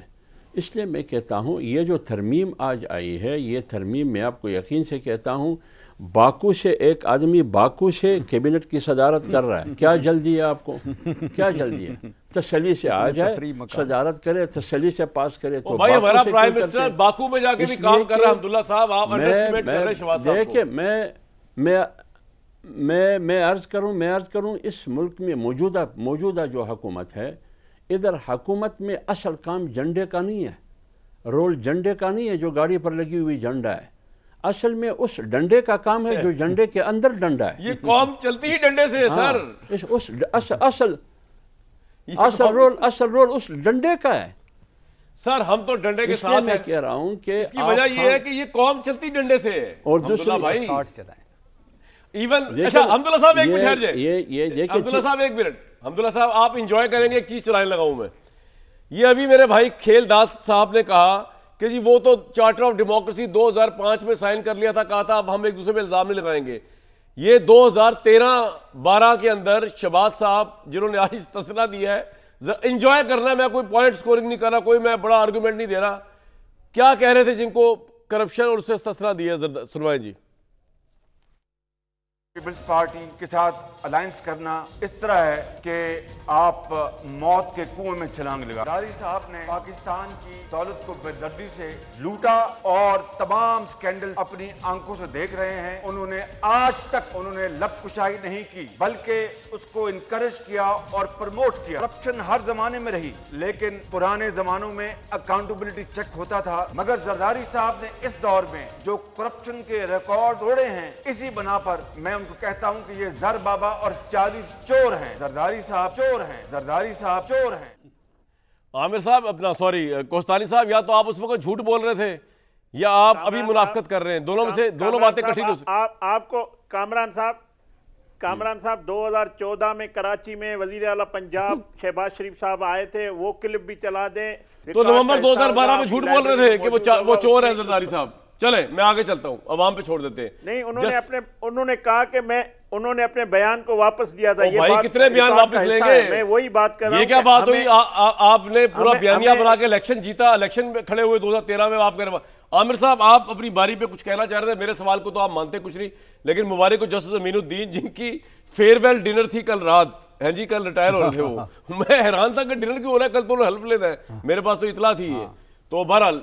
[SPEAKER 4] اس لیے میں کہتا ہوں یہ جو ترمیم آج آئی ہے, یہ ترمیم میں آپ کو یقین سے کہتا ہوں باکو سے ایک آدمی باکو سے کیبنٹ کی صدارت کر رہا ہے. کیا جلدی ہے آپ کو؟ کیا جلدی ہے؟ تسلی سے آ جائے, صدارت کرے, تسلی سے پاس کرے. تو
[SPEAKER 1] بھائی ہمارا پرائم منسٹر باکو میں جا کے بھی کام کر رہا ہے. عبداللہ صاحب آپ انڈرسٹیمیٹ کر رہے ہیں شہباز صاحب کو.
[SPEAKER 4] دیکھیں میں عرض کروں اس ملک میں موجودہ جو حکومت ہے, ادھر حکومت میں اصل کام جھنڈے کا نہیں ہے, رول جھنڈے کا نہیں ہے جو گاڑی پر لگی ہوئی جھنڈا ہے. اصل میں اس ڈنڈے کا کام ہے جو جھنڈے کے اندر ڈنڈا ہے.
[SPEAKER 1] یہ قوم چلتی ہی ڈنڈے سے ہے سر.
[SPEAKER 4] اصل رول اس ڈنڈے کا ہے
[SPEAKER 1] سر. ہم تو ڈنڈے کے ساتھ
[SPEAKER 4] میں کہہ رہا ہوں کہ
[SPEAKER 1] اس کی وجہ یہ ہے کہ یہ قوم چلتی ڈنڈے سے ہے.
[SPEAKER 4] اور دوسرا
[SPEAKER 1] بھائی
[SPEAKER 3] چلائیں
[SPEAKER 1] ایون اچھا حمداللہ صاحب ایک منٹ ٹھہر جائے. حمداللہ صاحب ایک منٹ. حمداللہ صاحب آپ انجوائے کریں گے, ایک چیز چلانے لگا ہوں میں. یہ ابھی میرے بھائی کھیل داس صاحب نے کہا کہ جی وہ تو چارٹر آف ڈیموکریسی 2005 میں سائن کر لیا تھا, کہا تھا اب ہم ایک دوسرے پہ الزام نہیں لگائیں گے. یہ 2013-12 کے اندر شہباز صاحب جنہوں نے آج استثنا دیا ہے, انجوائے کرنا ہے, میں کوئی پوائنٹ سکورنگ نہیں کر رہا, کوئی میں بڑا آرگومنٹ نہیں دے رہا. کیا کہہ رہے تھے جن کو کرپشن اور اس سے استثنا دیا, سنوائیں جی.
[SPEAKER 9] پیپلز پارٹی کے ساتھ الائنس کرنا اس طرح ہے کہ آپ موت کے کنویں میں چھلانگ لگا. زرداری صاحب نے پاکستان کی دولت کو بے دردی سے لوٹا اور تمام سکینڈل اپنی آنکھوں سے دیکھ رہے ہیں. انہوں نے آج تک لب کشائی نہیں کی بلکہ اس کو انکریج کیا اور پروموٹ کیا. کرپشن ہر زمانے میں رہی, لیکن پرانے زمانوں میں اکاؤنٹیبلٹی چیک ہوتا تھا, مگر زرداری صاحب نے اس دور میں جو کرپشن کے ریکارڈ توڑے ہیں, اسی بنا پر میں ان کو کہتا ہوں کہ یہ زر بابا اور 40 چور ہیں. زرداری صاحب چور ہیں.
[SPEAKER 1] عامر صاحب اپنا کوستانی صاحب, یا تو آپ اس وقت جھوٹ بول رہے تھے یا آپ ابھی منافقت کر رہے ہیں, دونوں میں سے دونوں باتیں کٹھی.
[SPEAKER 5] آپ کو کامران صاحب 2014 میں کراچی میں وزیر اعلیٰ پنجاب شہباز شریف صاحب آئے تھے, وہ کلپ بھی چلا دیں.
[SPEAKER 1] تو نومبر 2012 میں جھوٹ بول رہے تھے کہ وہ چور ہیں زرداری صاحب. چلیں میں آگے چلتا ہوں, عوام پہ چھوڑ دیتے ہیں.
[SPEAKER 5] نہیں, انہوں نے کہا کہ انہوں نے اپنے بیان کو واپس لیا تھا.
[SPEAKER 1] بھائی کتنے بیان واپس لیں گے؟
[SPEAKER 5] میں وہی بات کر رہا ہوں.
[SPEAKER 1] یہ کیا بات ہوئی, آپ نے پورا بیانیہ بنا کے الیکشن جیتا, الیکشن میں کھڑے ہوئے 2013 میں. آپ کہہ رہے ہیں عامر صاحب آپ اپنی باری پہ کچھ کہنا چاہ رہے تھے, میرے سوال کو تو آپ مانتے کچھ نہیں, لیکن مبارک کو جسٹس امین الدین جن کی فیئر ویل ڈنر تھی کل رات, ہیں جی کل ریٹائر ہو رہے تھے وہ, میں حیران تھا کہ ڈنر کیوں ہو رہا ہے, کل تو انہوں نے حلف لینا ہے, میرے پاس تو اطلاع تھی یہ. تو بہرحال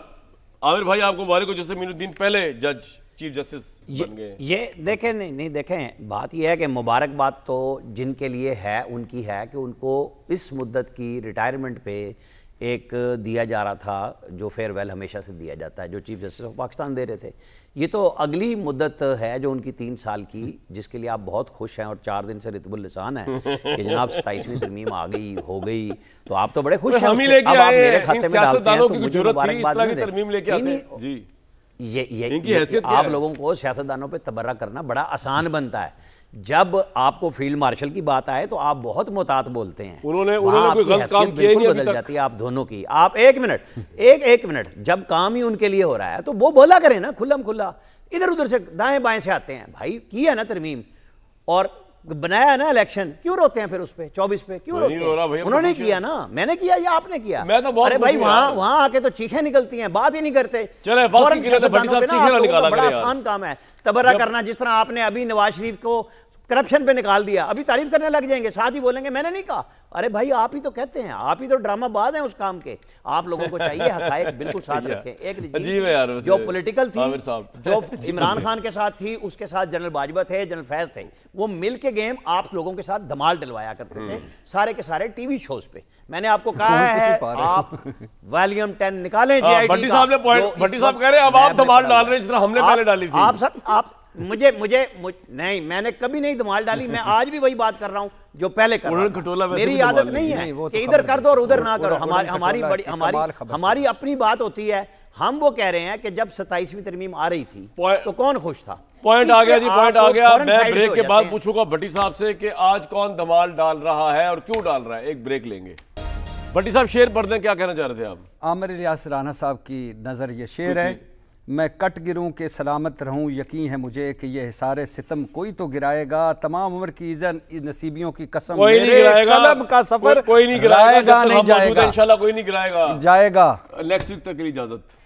[SPEAKER 1] عامر بھائی آپ کو مبارک کو جسٹس امین الدین پہلے جج چیف جسٹس بن گئے.
[SPEAKER 2] یہ دیکھیں نہیں دیکھیں, بات یہ ہے کہ مبارکباد تو جن کے لیے ہے ان کی ہے کہ ان کو اس مدت کی ریٹائرمنٹ پہ ایک دیا جا رہا تھا جو فیئر ویل ہمیشہ سے دیا جاتا ہے, جو چیف جسٹس آف پاکستان دے رہے تھے. یہ تو اگلی مدت ہے جو ان کی 3 سال کی, جس کے لیے آپ بہت خوش ہیں اور 4 دن سے رتب اللسان ہیں کہ جناب 27ویں ترمیم آ گئی ہو گئی, تو آپ تو بڑے خوش ہیں. اب آپ میرے کھاتے میں ڈالتے ہیں تو مجھے مبارکباد نہیں دیں. یہ آپ لوگوں کو سیاستدانوں پہ تبرہ کرنا بڑا آسان بنتا ہے. جب آپ کو فیلڈ مارشل کی بات آئے تو آپ بہت محتاط بولتے ہیں,
[SPEAKER 1] انہوں نے کوئی غلط کام کیا
[SPEAKER 2] بالکل بدل جاتی ہے آپ دونوں کی. آپ ایک منٹ جب کام ہی ان کے لیے ہو رہا ہے تو وہ بولا کریں نا کھلم کھلا, ادھر ادھر سے دائیں بائیں سے آتے ہیں. بھائی کی ہے نا ترمیم اور بنایا ہے نا الیکشن, کیوں روتے ہیں پھر اس پہ 24 پہ کیوں روتے ہیں؟ انہوں نے کیا نا, میں نے کیا یا آپ نے کیا؟ ارے بھائی وہاں آ کے تو چیخیں نکلتی ہیں, بات ہی نہیں کرتے. بڑا آسان کام ہے تبرہ کرنا, جس طرح آپ نے ابھی نواز شریف کو کرپشن پہ نکال دیا, ابھی تعریف کرنے لگ جائیں گے, ساتھ ہی بولیں گے میں نے نہیں کہا. ارے بھائی آپ ہی تو کہتے ہیں, آپ ہی تو ڈرامہ باز ہیں اس کام کے. آپ لوگوں کو چاہیے حقائق بالکل ساتھ رکھیں. ایک جو پولیٹیکل تھی, جو عمران خان کے ساتھ تھی, اس کے ساتھ جنرل باجوہ تھے, جنرل فیض تھے, وہ مل کے گیم آپ لوگوں کے ساتھ دھمال ڈلوایا کرتے تھے سارے کے سارے ٹی وی شوز پہ. میں نے آپ کو کہا ہے آپ والیوم 10 نکالیں جے آئی ٹی کا.
[SPEAKER 1] بھٹی صاحب کہہ رہے ہیں اب آپ دھمال ڈال رہے ہیں جس طرح ہم نے پہلے ڈالی تھی.
[SPEAKER 2] آپ نہیں, میں نے کبھی نہیں دھمال ڈالی. میں آج بھی وہی بات کر رہا ہوں, جو پہلے کر رہا تھا. میری عادت نہیں ہے کہ ادھر کر دو اور ادھر نہ کرو. ہماری اپنی بات ہوتی ہے. ہم وہ کہہ رہے ہیں کہ جب 27ویں ترمیم آ رہی تھی تو کون خوش تھا؟
[SPEAKER 1] پوائنٹ آ گیا جی، پوائنٹ آ گیا. میں بریک کے بعد پوچھوں گا بھٹی صاحب سے کہ آج کون دھمال ڈال رہا ہے اور کیوں ڈال رہا ہے. ایک بریک لیں گے. بھٹی صاحب شعر پڑھ دیں، کیا کہنا چاہ رہے تھے آپ؟
[SPEAKER 3] عامر الیاس رانا صاحب کی نظر یہ شعر ہے. میں کٹ گروں کہ سلامت رہوں، یقین ہے مجھے کہ یہ حصار ستم کوئی تو گرائے گا. تمام عمر کی نصیبیوں کی قسم، میرے قلم کا سفر
[SPEAKER 1] کوئی نہیں گرائے گا.
[SPEAKER 3] نہیں جائے گا،
[SPEAKER 1] انشاءاللہ کوئی نہیں گرائے گا،
[SPEAKER 3] جائے گا.
[SPEAKER 1] نیکسٹ ویک تک کے لیے اجازت.